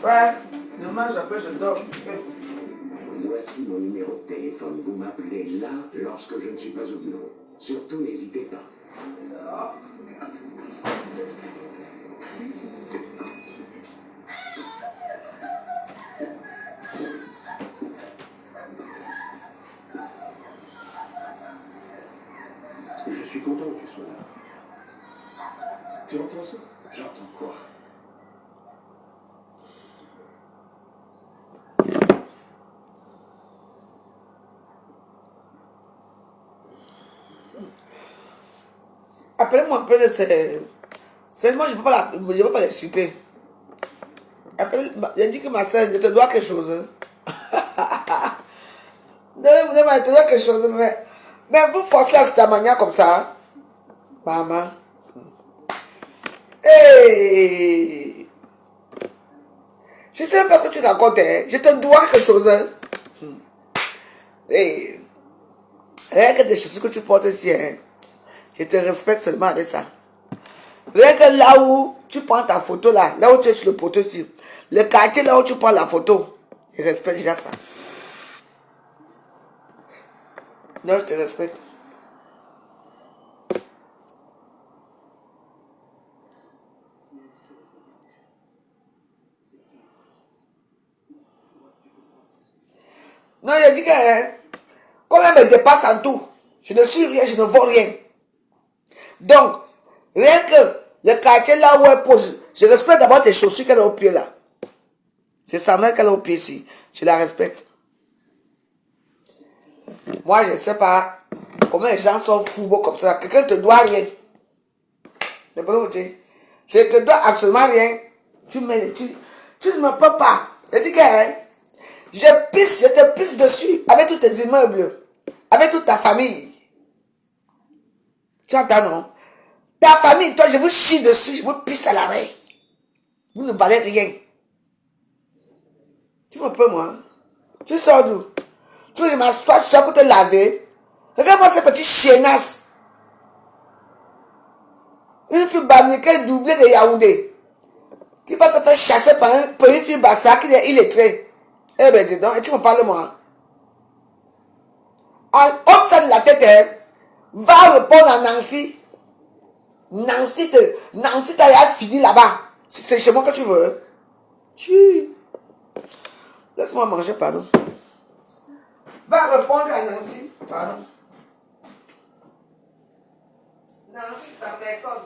Ouais, je mange après, je dors. Voici mon numéro de téléphone. Vous m'appelez là lorsque je ne suis pas au bureau. Surtout, n'hésitez pas. Je suis content que tu sois là. Tu entends ça? J'entends quoi? Appelez-moi un peu de ces... Seulement, je ne peux pas l'insulter. J'ai dit que ma soeur, je te dois quelque chose. Non, je te dois quelque chose. Mais vous forcez la cette manière comme ça. Maman. Hey! Je sais pas ce que tu racontes. Hein. Je te dois quelque chose. Hey! Rien que des choses que tu portes ici. Hein. Je te respecte seulement avec ça. Rien que là où tu prends ta photo là où tu es sur le poteau ici. Le quartier là où tu prends la photo. Je respecte déjà ça. Non, je te respecte. Non, je dis que hein, comme elle me dépasse en tout, je ne suis rien, je ne vaux rien. Donc, rien que le quartier là où elle pose, je respecte d'abord tes chaussures qu'elle a au pied là. C'est sa mère qu'elle a au pied ici. Je la respecte. Moi, je ne sais pas comment les gens sont fous comme ça. Quelqu'un ne te doit rien. Je te dois absolument rien. Tu ne me peux pas. Je dis que hein, je te pisse dessus avec tous tes immeubles, avec toute ta famille. Tu entends, non? Ta famille, toi, je vous chie dessus, je vous pisse à l'arrêt. Vous ne valez rien. Tu me peux, moi? Tu sors d'où? Tu veux que je m'assoie sur pour te laver? Regarde-moi ces petits chiennasses. Une fille bamniquée doublée de Yaoundé. Qui va se faire chasser par une fille bassa qui est illettrée. Eh ben, dis donc, et tu me parles, moi? En haute ça de la tête, hein, va répondre à Nancy. Nancy t'as fini là-bas. C'est chez moi que tu veux. Tu. Laisse-moi manger, pardon. Va répondre à Nancy. Pardon. Nancy, c'est ta personne.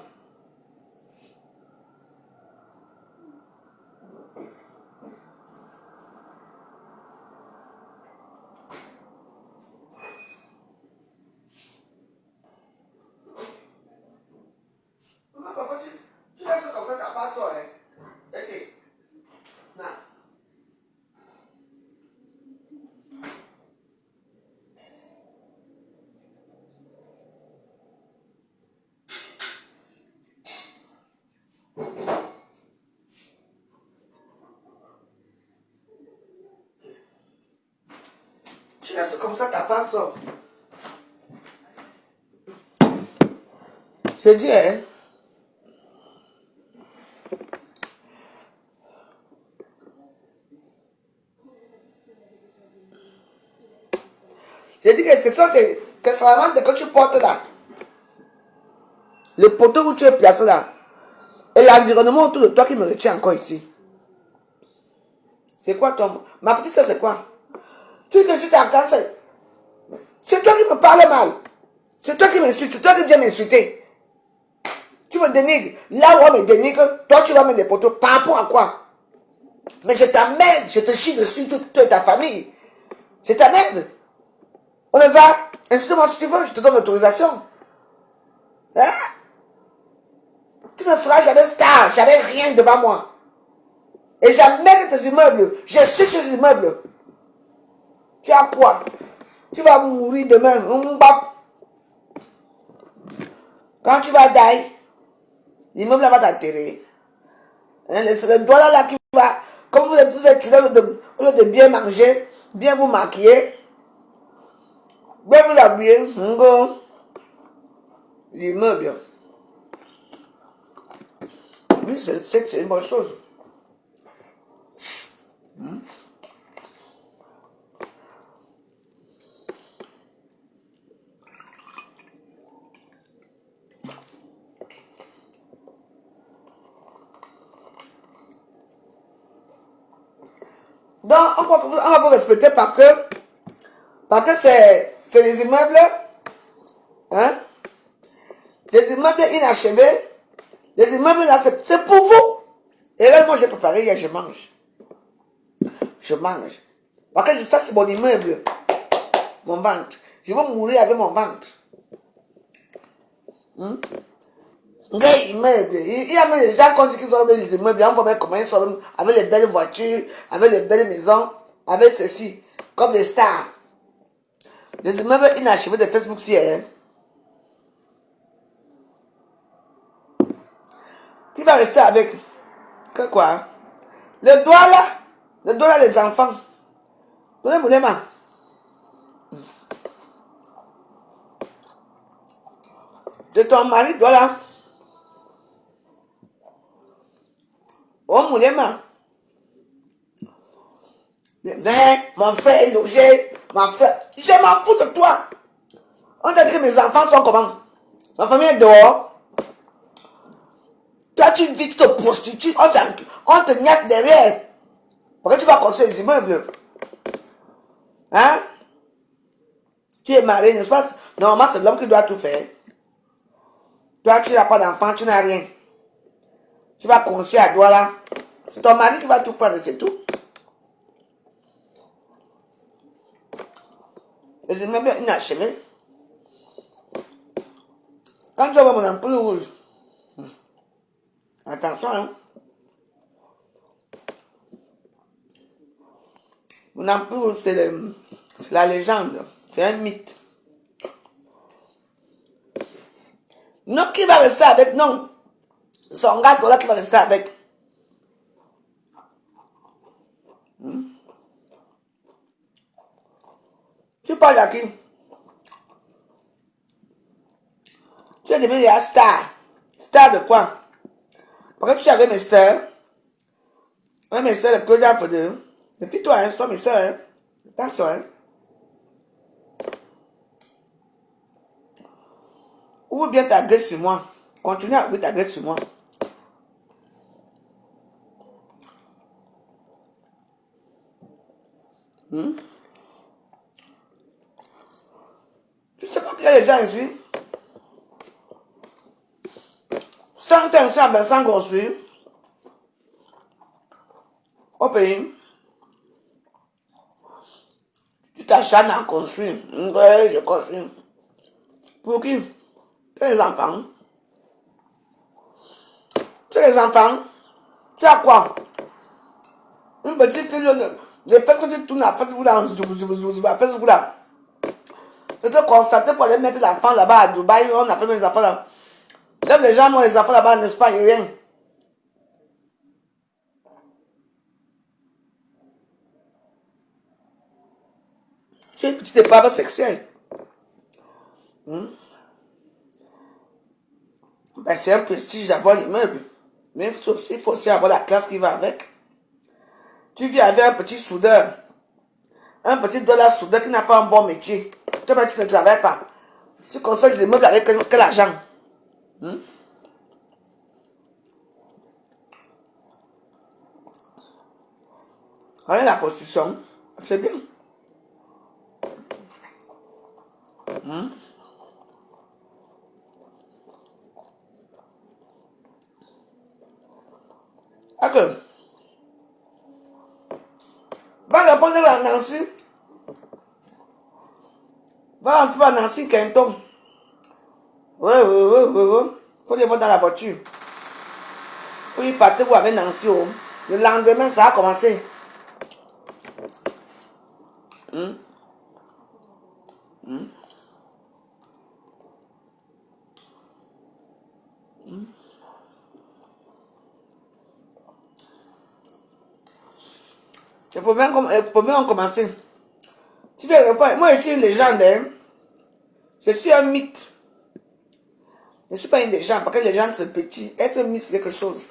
Non, papa, tu laisses comme ça, t'as pas ça, hein. Ok. Non. Tu laisses comme ça, t'as pas ça. Je dis, hein. Je dis que ce sont tes salamandres que tu portes là. Le poteau où tu es placé là. Et l'environnement autour de toi qui me retient encore ici. C'est quoi ton... Ma petite soeur, c'est quoi? Tu que je suis en cancer. C'est toi qui me parles mal. C'est toi qui m'insultes. C'est toi qui viens m'insulter. Tu me dénigres. Là où on me dénigre, toi tu vas mettre des poteaux. Par rapport à quoi? Mais je t'emmerde. Je te chie dessus, toi et ta famille. Je t'emmerde. On est là. Insulte-moi si tu veux. Je te donne l'autorisation. Hein? Tu ne seras jamais star. Jamais rien devant moi. Et j'emmerde tes immeubles. Je suis sur les immeubles. Tu as quoi? Tu vas mourir demain. Quand tu vas die, l'immeuble va t'enterrer. C'est le doigt là qui va. Comme vous êtes tué au lieu de bien manger, bien vous maquiller, bien vous habiller, l'immeuble. Oui, c'est une bonne chose. Donc, on va vous respecter parce que c'est les immeubles, hein, les immeubles inachevés, les immeubles là, c'est pour vous. Et là, moi, j'ai préparé hier, je mange. Je mange. Parce que ça, c'est mon immeuble, mon ventre. Je vais mourir avec mon ventre. Les immeubles. Il y a même des gens qui ont dit qu'ils ont les immeubles. On va voir comment ils sont avec les belles voitures, avec les belles maisons, avec ceci, comme des stars. Les immeubles inachevés de Facebook, si, hein. Qui va rester avec? Que quoi? Le doigt là, les enfants. Donnez-moi les mains. C'est ton mari, doigt là. Oh, mon mains. Mais mon frère est logé, mon frère. Je m'en fous de toi. On t'a dit que mes enfants sont comment? Ma famille est dehors. Toi, tu vis, tu te prostitues, on te niaque derrière. Pourquoi tu vas construire des immeubles? Hein? Tu es marié, n'est-ce pas? Normalement, c'est l'homme qui doit tout faire. Toi, tu n'as pas d'enfant, tu n'as rien. Tu vas construire à toi là. C'est ton mari qui va tout prendre, c'est tout. Les immeubles inachevés. Quand tu vois mon ampoule rouge, attention, hein. Mon ampoule rouge, c'est la légende. C'est un mythe. Non, qui va rester avec? Non. Son gars, là, qui va rester avec. Tu parles à qui? Tu es devenu la star. Star de quoi? Parce que tu avais mes soeurs. Ouais, mes soeurs, les Claudia pour deux. Et puis toi, hein, sont mes soeurs. Hein. Attention, hein. Ouvre bien ta gueule sur moi. Continue à ouvrir ta gueule sur moi. Tu sais pas qu'il y a des gens ici? Sans intention, ben sans construire. Au pays. Tu t'acharnes à construire. Ouais, je construis. Pour qui? Tu as les enfants. Tu as les enfants. Tu as quoi? Une petite fille de fait que tu tournes à Facebook là, à Facebook là. Tu te constater pour aller mettre l'enfant là-bas à Dubaï, on appelle mes enfants là. Là, les gens ont les enfants là-bas en Espagne, rien. Tu es une petite épave sexuelle. Ben, c'est un prestige d'avoir l'immeuble. Mais il faut aussi avoir la classe qui va avec. Tu vis avec un petit soudeur. Un petit dollar soudeur qui n'a pas un bon métier. Toi, tu ne travailles pas. Tu construis des immeubles avec quel argent? Regardez la construction. C'est bien. Ok. Va répondre à Nancy. Va rentrer à Nancy Quinton. Oui. Faut les voir dans la voiture. Oui, partez vous avec Nancy. Oh. Le lendemain, ça a commencé. Les problèmes ont commencé. Tu fais répondre. Moi, je suis une légende. Hein. Je suis un mythe. Je ne suis pas une légende, parce que légende c'est petit. Être un mythe c'est quelque chose.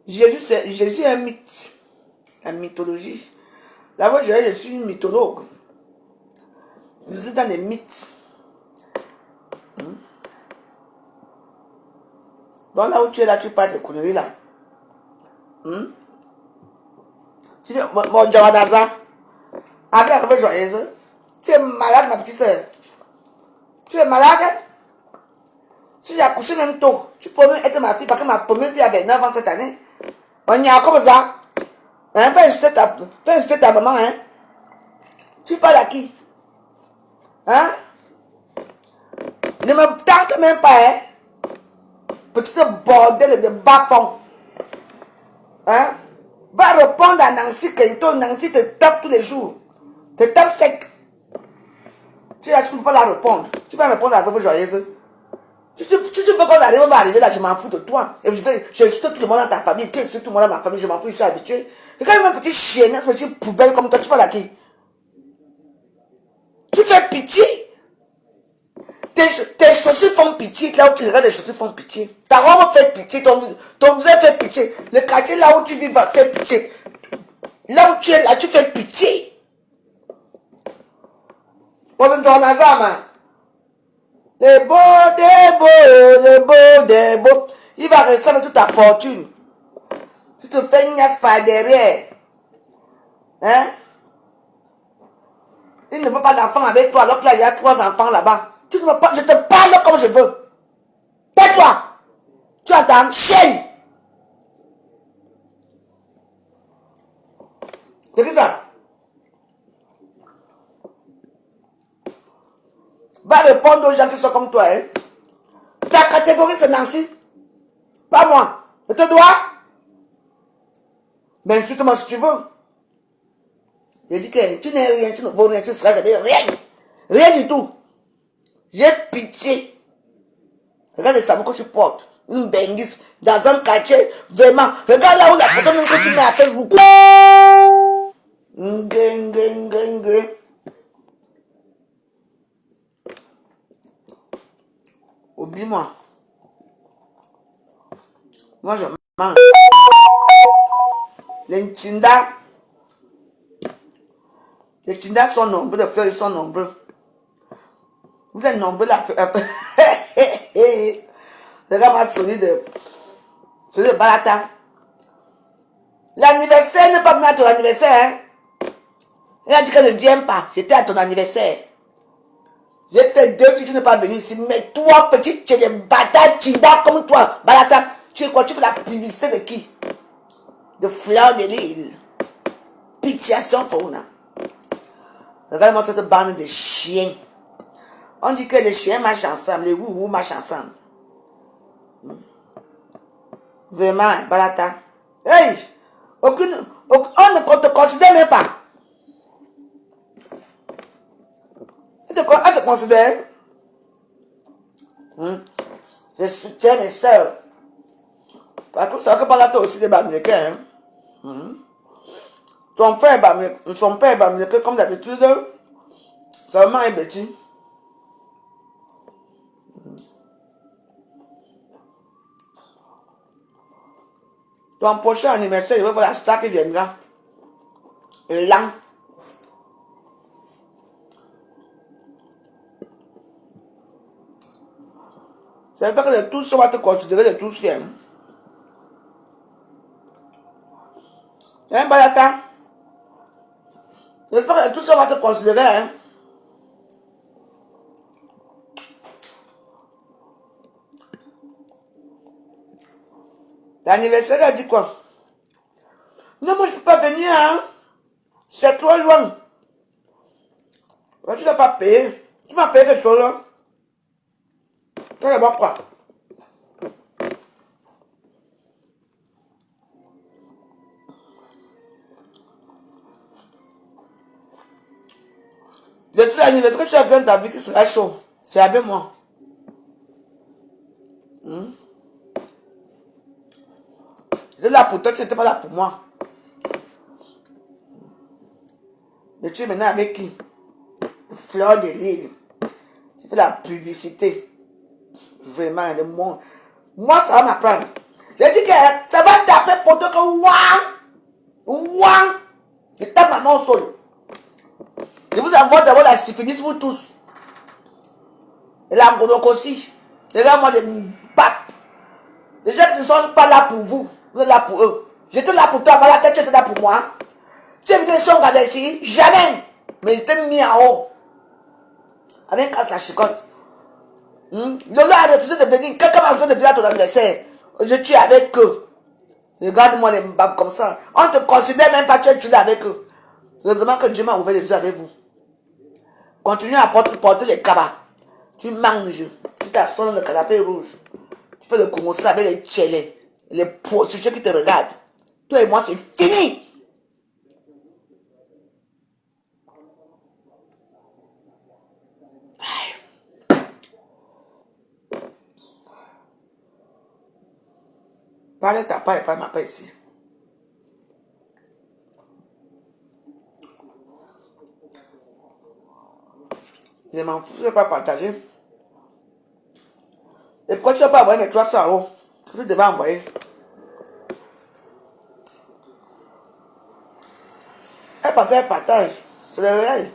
Jésus est un mythe. La mythologie. Là-bas, je suis une mythologue. Je suis dans les mythes. Donc là où tu es là, tu parles de conneries là. Tu dis, mon Jawadaza, avec la réveil joyeuse, tu es malade, ma petite soeur. Tu es malade. Si j'ai accouché même tôt, tu peux même être ma fille, parce que ma première fille avait 9 ans cette année. On y a comme ça. Hein, fais insulter ta maman, hein. Tu parles à qui? Hein? Ne me tente même pas, hein. Petite bordel de bas-fond. Hein? Va répondre à Nancy Kento. Nancy te tape tous les jours. Te tape sec. Tu ne peux pas la répondre. Tu vas répondre à la veuve joyeuse. Tu veux qu'on arrive, on va arriver là, je m'en fous de toi. Et je suis tout le monde dans ta famille, tout le monde dans ma famille, je m'en fous, je suis habitué. Et quand même un petit chien, une petite poubelle comme toi, tu parles à qui? Tu fais pitié. Tes chaussures font pitié, là où tu regardes les chaussures font pitié. Ta robe fait pitié, ton visage fait pitié. Le quartier là où tu vis va faire pitié. Là où tu es là, tu fais pitié. On est dans la zone. Des beaux. Il va recevoir toute ta fortune. Tu te fais une niasse par derrière. Hein? Il ne veut pas d'enfant avec toi alors qu'il y a 3 enfants là-bas. Tu ne veux pas, je te parle comme je veux. Tais-toi. Tu entends? Chienne. C'est qui ça? Va répondre aux gens qui sont comme toi. Hein? Ta catégorie c'est Nancy. Pas moi. Je te dois. Mais insulte-moi si tu veux. Je dis que tu n'es rien, tu ne vaux rien, tu ne seras jamais rien. Rien du tout. J'ai pitié. Regarde les sabots que tu portes. Une benguise dans un quartier. Vraiment. Regarde là où la photo même que tu mets à Facebook. Oublie-moi. Moi je mange. Les Tindas sont nombreux, les fleurs sont nombreux. Vous êtes nombreux là. Regarde-moi celui de Balata. L'anniversaire n'est pas venu à ton anniversaire. Hein? Il a dit qu'elle ne vient pas. J'étais à ton anniversaire. J'ai fait 2 que tu n'es pas venu ici. Mais toi, petit, tu es des bâtards Tindas comme toi. Balata, tu es quoi? Tu fais la publicité de qui? De Fleur de Lille. Pitiation fauna. Regarde-moi cette bande de chiens. On dit que les chiens marchent ensemble, les woubous marchent ensemble. Vraiment, Balata. Hey! On ne te considère même pas. On te considère. Je soutiens mes soeurs. Parce que ça que Balata aussi des Bamilekins. Son père est Bamileke comme d'habitude. Sa maman est Betty. Ton prochain anniversaire, il va voir la star qui viendra. L'an. J'espère que les tous va te considérer les tous chiens. Hein, Balata? J'espère que les tous va te considérer, hein. L'anniversaire a dit quoi? Non, moi je ne peux pas venir, hein. C'est trop loin. Tu n'as pas payé. Tu m'as payé quelque chose, hein. Tu vas voir quoi? Le seul anniversaire que tu as besoin de ta vie qui sera chaud, c'est avec moi. J'étais là pour toi, tu n'étais pas là pour moi. Mais tu es maintenant avec qui? Fleur de Lille. Tu fais la publicité. Vraiment, le monde. Moi, ça va m'apprendre. J'ai dit que ça va taper pour toi que waouh! moi, je tape ma main au sol. Je vous envoie d'abord la syphilis, vous tous. Et la gonocosie. Regarde-moi les papes. Les gens qui ne sont pas là pour vous, vous êtes là pour eux. J'étais là pour toi, voilà, tu étais là pour moi. Tu es venu ici, on regardait ici, jamais. Mais j'étais mis en haut. Avec sa chicotte. Lolo a refusé de venir. Quelqu'un m'a refusé de venir à ton anniversaire. Je tue avec eux. Regarde-moi les mbabs comme ça. On ne te considère même pas, tu es là avec eux. Heureusement que Dieu m'a ouvert les yeux avec vous. Continue à porter les cabas. Tu manges. Tu t'assois dans le canapé rouge. Tu fais le commencer avec les tchélés. Les prostituées qui te regardent. Toi et moi, c'est fini. Parle ta part et parle ma part ici. Je m'en fous, je ne vais pas partager. Et pourquoi tu ne vas pas envoyer mes 300 euros que tu devais envoyer? Elle partage. C'est le réel.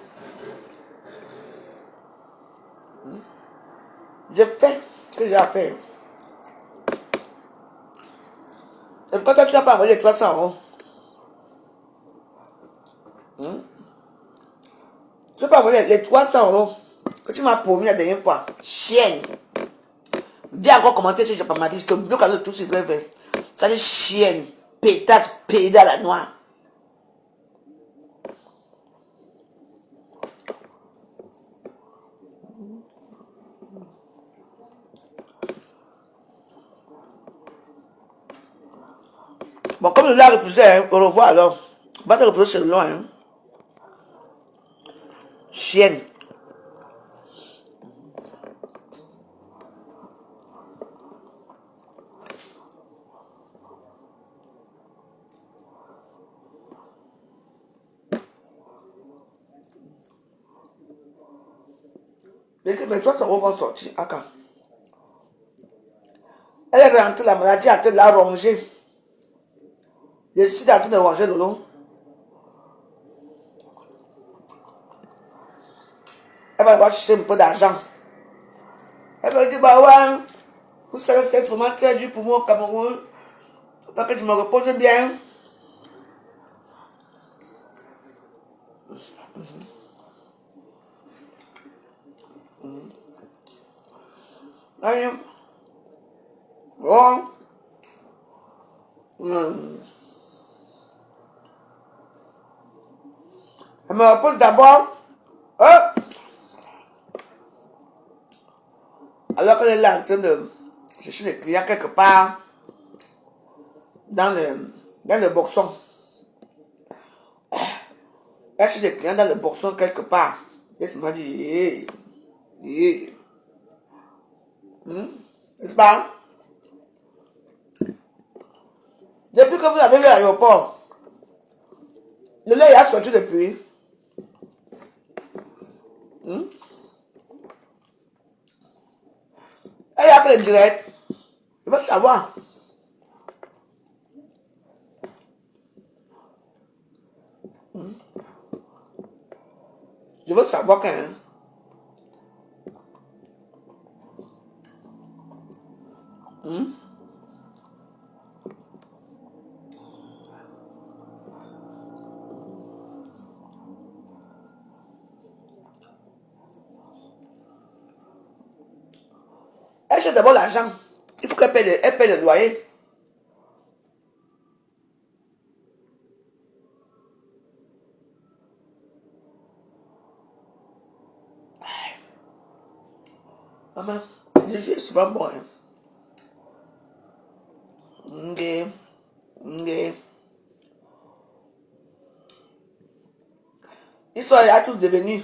Je fais ce que j'ai à faire. Et pourquoi toi tu n'as pas envoyé les 300 euros? Tu n'as pas envoyé les 300 euros que tu m'as promis la dernière fois. Chienne. Dis encore commenter si je n'ai pas ma vie. Que bloque à tout c'est vrai. Ça dit chienne. Pétasse, pédale à la noire. Bon, comme le l'a refusé, hein, au revoir alors. Va te reposer sur le loin. Hein. Chienne. Mais toi, ça va sortir. À quand? Elle est rentrée, la maladie est en train de la ronger. Je suis en train de ronger le long. Elle va devoir chercher un peu d'argent. Elle va dire, bah ouais, vous savez, c'est vraiment très dur pour moi au Cameroun. Il faut que je me repose bien. Allez. Bon. Elle me repose d'abord. Alors qu'elle est là en train de chercher les clients quelque part dans le boxon. Elle cherche les clients dans le boxon quelque part. Et elle m'a dit, n'est-ce pas? Depuis que vous avez vu l'aéroport, le lait a sorti depuis. Elle a fait le direct. Je veux savoir. Je veux savoir quand même. Elle cherche d'abord l'argent. Il faut qu'elle paye le loyer. Maman, le jeu est souvent bon. Hein. Ils sont là tous devenus.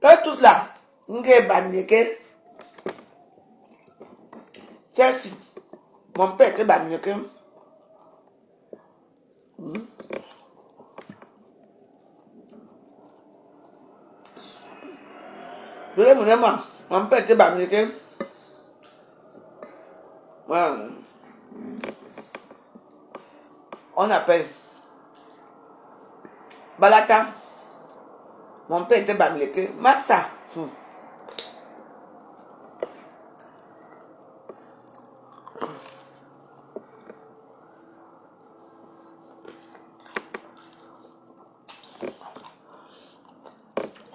Eux tous là. Chelsea. Mon père était Bamileke. Je l'ai mon aimant. Mon père était Bamileke. On appelle. Balata. Mon père était bamileke. Massa.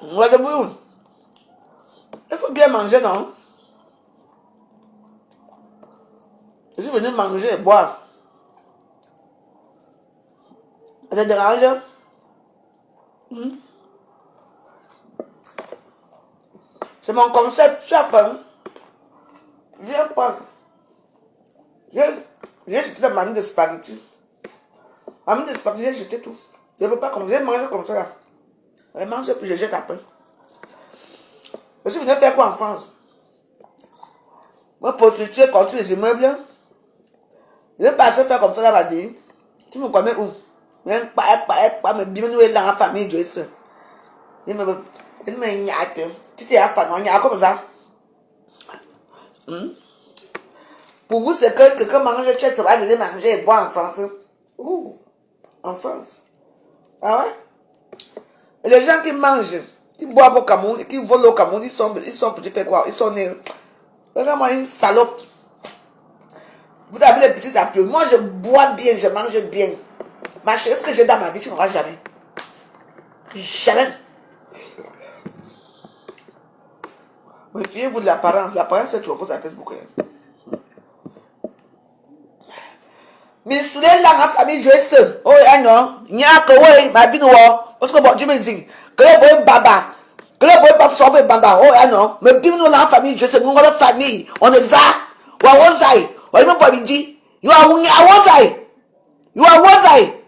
On va debout. Il faut bien manger, non? Je suis venu manger et boire. Ça te dérange? C'est mon concept. Chaque fois, viens prendre. J'ai jeté la mamie de spaghetti. Mamie de spaghetti, j'ai jeté tout. Je ne peux pas comme ça. Je mange comme ça. Là. Je mange puis je jette après. Je suis venu faire quoi en France? Moi, prostituer contre les immeubles. Je vais passer faire comme ça là-bas. Tu me connais où? Même pas, mais bien nous est dans la famille, je sais. Il me nyate. Tu t'es à faire, on y a comme ça. Pour vous, c'est que quelqu'un mange, tu vas venir manger et boire en France. Ouh, en France. Ah ouais? Et les gens qui mangent, qui boivent au Cameroun, qui volent au Cameroun, ils sont petits, fait quoi? Ils sont nés. Regarde-moi une salope. Vous avez les petits applaudissements. Moi, je bois bien, je mange bien. Ma chérie, ce que j'ai dans ma vie, tu n'auras jamais. Jamais. Mais fiez-vous de l'apparence. L'apparence, c'est tu reposes à Facebook. Mais sous les langues en famille, je sais. Oh, non. Il y a que oui, ma vie, non. Parce que bon, Dieu me dit. Que le boy baba. Que le boy pas sauver baba. Oh, non. Mais bien, nous, en famille, je sais. Nous, en famille. On est ça. Ou à Wozai. Ou à même dit. You are Wozai. You are Wozai.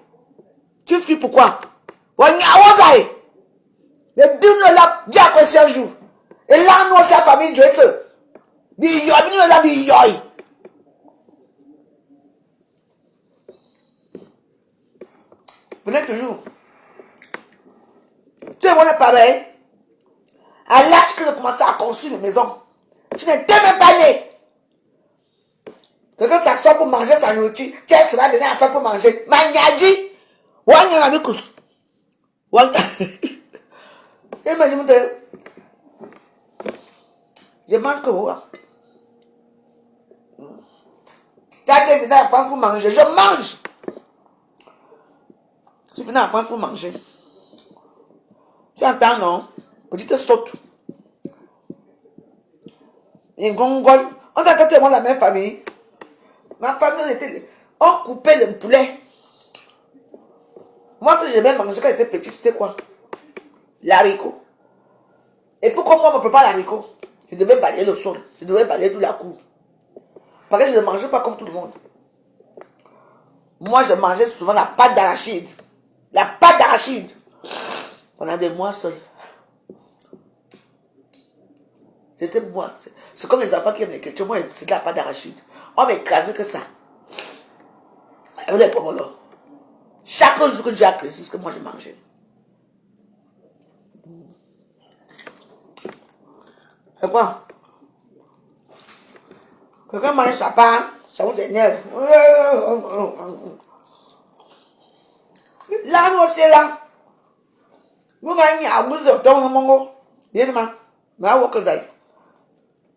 Tu fuis pourquoi? Ou à Wozai. Mais bien, nous, là, dis à quoi c'est un jour. Et là, nous, c'est la famille, je sais. Biyoy, nous, là, biyoy. Venez toujours. Tout le monde est pareil. À l'âge que j'ai commencé à construire une maison, tu n'étais même pas né. Quelqu'un s'assoit pour manger sa nourriture, tu es cela donner à faire pour manger. Magnadi. Wanya mamikus. Wanya. Imagine, je mange que vous. Tu as venu à France pour manger. Je mange. Je suis venu à France pour manger. Tu entends, non? Petite saute. Et gongol. On a tout le monde la même famille. Ma famille, on coupait le poulet. Moi, ce que j'aimais manger quand j'étais petit, c'était quoi? L'haricot. Et pourquoi moi, on ne peut pas l'haricot? Je devais balayer le sol. Je devais balayer toute la cour. Parce que je ne mangeais pas comme tout le monde. Moi, je mangeais souvent la pâte d'arachide. La pâte d'arachide. Pendant des mois seul. C'était moi. C'est comme les enfants qui aiment les questions. Moi, c'est de la pâte d'arachide. On m'écrasait que ça. Avec les pomolos. Chaque jour que j'ai appris, c'est ce que moi je mangeais. C'est quoi? Quelqu'un mange sa part, ça vous énerve. Là, nous aussi, là. Nous gagnons à vous, dans le mongo. Il y a des gens. Mais à vous que ça.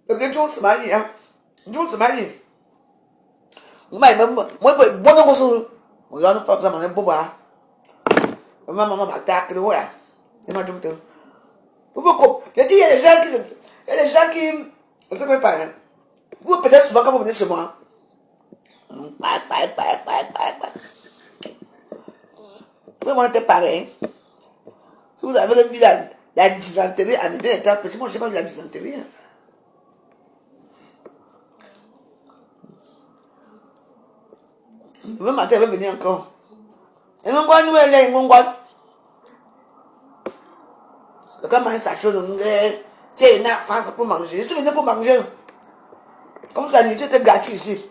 Le gars, tu se marie, hein. Tu se marie. Moi, bon, on a pas ça, on boire. Maman m'attaque, ouais. Il m'a dit, pourquoi? Il y a des gens qui. Il y a des gens qui. Je ne sais même pas, hein. Vous peut-être souvent quand vous venez chez moi. Vraiment, c'était pareil. Si vous avez vu la dysenterie à mes deux étapes, moi, je n'ai pas vu la dysenterie. Hein. Le matin, elle va venir encore. Et on voit nous, elle est, on voit. Quand mange sa chose, tu es une France pour manger. Je suis venu pour manger. Comme ça, la nuit était gratuite ici.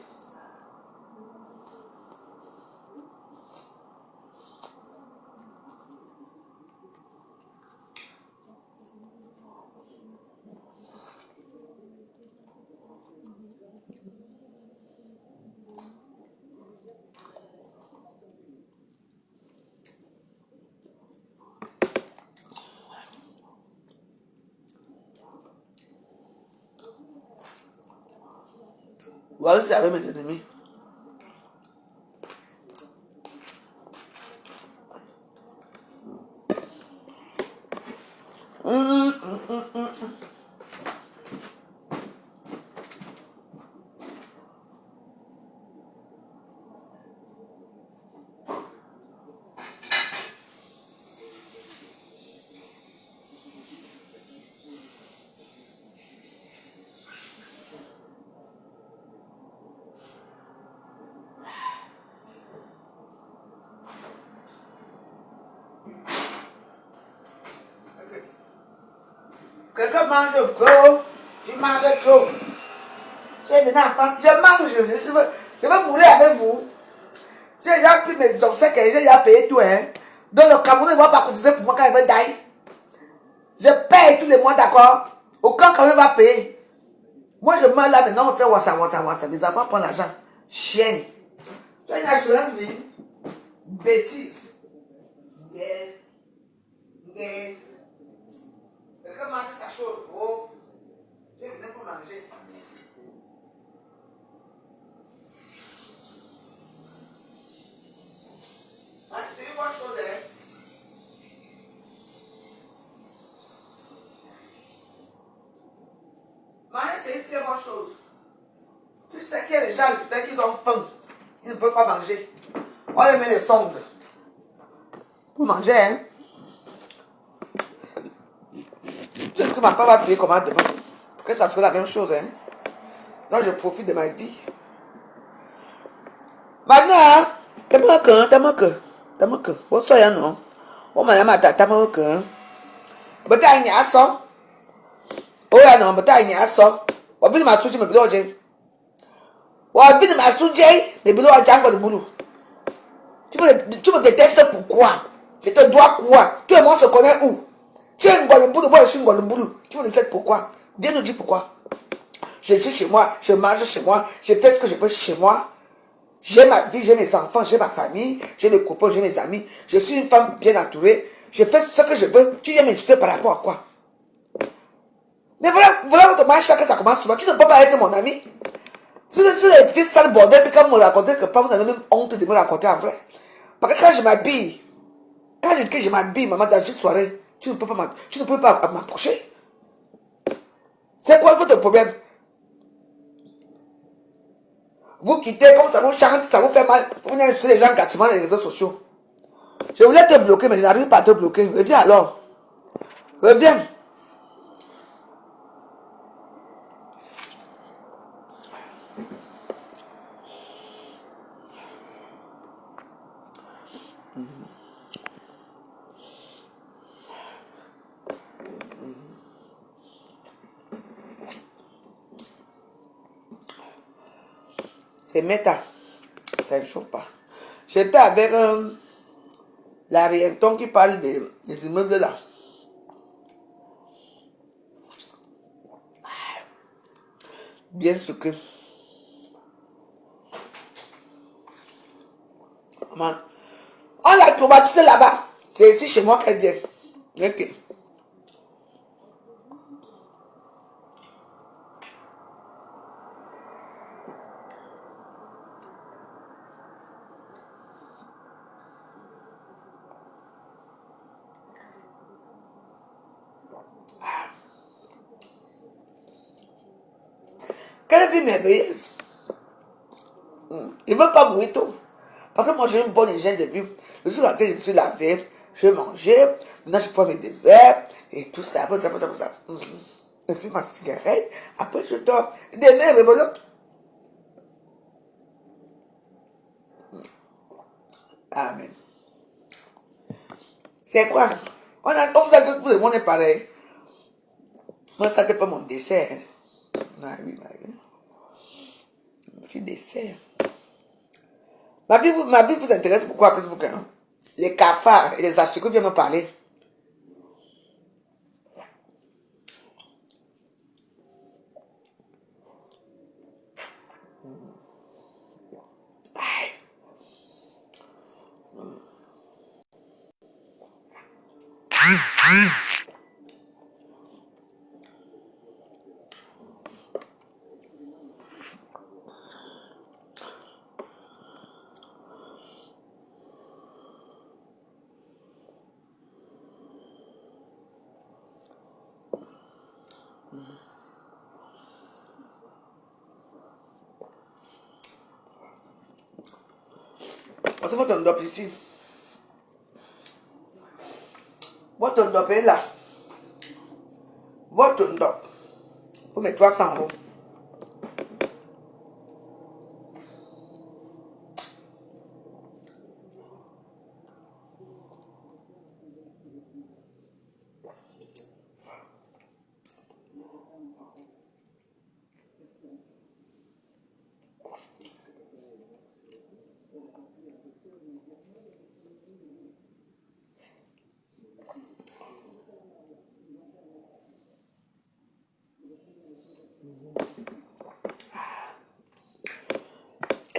Voilà, c'est avec mes ennemis. Quelqu'un mange trop, tu manges trop. Tu es venu en France, je mange, je veux mourir avec vous. J'ai déjà pris mes obsèques et j'ai déjà payé tout. Hein. Donc le Cameroun ne va pas cotiser pour moi quand il veut d'ailleurs. Je paye tous les mois, d'accord? Aucun Cameroun va payer. Moi je meurs là maintenant, on fait wassa. Mes enfants prennent l'argent. Chienne. Tu as une assurance vie. Bêtise. Quelqu'un mange sa chose. Oh. Je venais pour manger. Ah, c'est une bonne chose, hein. Manger, c'est une très bonne chose. Tu sais qu'il y a des gens, peut-être qu'ils ont faim. Ils ne peuvent pas manger. On les met les sondes. Pour manger, hein. Tu sais ce que ma part va payer comment demain? Que ça serait la même chose, hein. Donc je profite de ma vie. Maintenant, t'as manqué. Bon, ça, non. Oh, madame, t'as manqué. Mais t'as une asso. Oh, là, non, mais t'as une asso. On vit de ma souche, mais bien, on vit de ma souche, mais bien, on a de boulot. Tu me détestes pourquoi? Je te dois quoi? Tout le monde se connaît où? Tu es un boulot, moi je suis un boulot. Tu me détestes pourquoi? Dieu nous dit pourquoi. Je suis chez moi, je mange chez moi, je fais ce que je veux chez moi. J'ai ma vie, j'ai mes enfants, j'ai ma famille, j'ai mes copains, j'ai mes amis. Je suis une femme bien entourée. Je fais ce que je veux. Tu viens m'insulter par rapport à quoi? Mais voilà votre chacun ça commence souvent. Tu ne peux pas être mon ami. Si les petits sales bordels que quand vous me racontez que pas, vous avez même honte de me raconter en vrai. Parce que quand je m'habille, quand je dis que je m'habille, maman, dans une soirée, tu ne peux pas m'approcher. C'est quoi votre problème? Vous quittez comme ça vous chante, ça vous fait mal. Vous venez sur les gens gratuitement dans les réseaux sociaux. Je voulais te bloquer, mais je n'arrive pas à te bloquer. Reviens alors. Reviens. C'est méta. Ça ne chauffe pas. J'étais avec l'arrière-ton qui parle des immeubles là. Bien sucré. Maman, on l'a traumatisé là-bas. C'est ici chez moi qu'elle vient. Ok. Quelle vie merveilleuse. Il ne veut pas mourir tôt. Parce que moi j'ai une bonne hygiène de vie. Je suis rentré, je me suis lavé, je mangeais, maintenant je prends mes desserts et tout ça, après ça. Je fume ma cigarette, après je dors. Demain, rebelote. Amen. C'est quoi? On vous a que tout le monde est pareil. Moi, ça c'est pas mon dessert. Hein. Oui. Petit dessert. Ma vie vous intéresse pourquoi Facebook? Hein? Les cafards et les asticots viennent me parler. Parce que votre ndop ici. Votre ndop est là. Votre ndop. Vous mettez 300 €.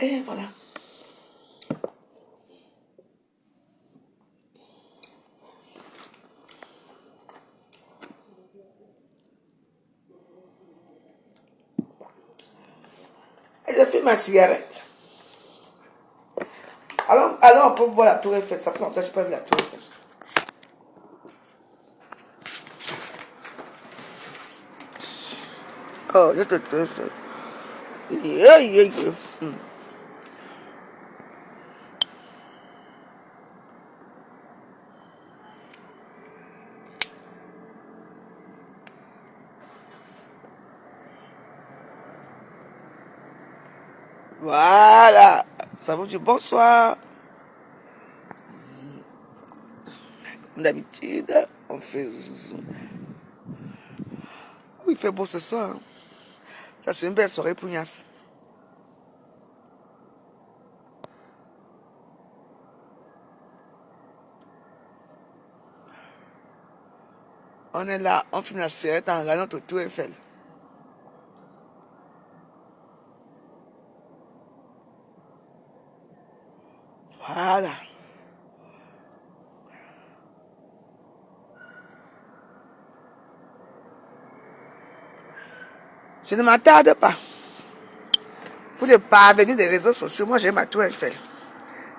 Et voilà. Et je fume ma cigarette. Alors on peut voir la tour Eiffel. Ça fait longtemps que je n'ai pas vu la tour Eiffel. Oh, je te touche. Voilà. Ça vous dit bonsoir. D'habitude, on fait... Oui, il fait beau ce soir. Ça, c'est une belle soirée pugnace. On est là, on filme la cigarette en regardant notre tour Eiffel. Voilà. Je ne m'attarde pas. Pour les parvenus des réseaux sociaux, moi j'ai ma tour Eiffel.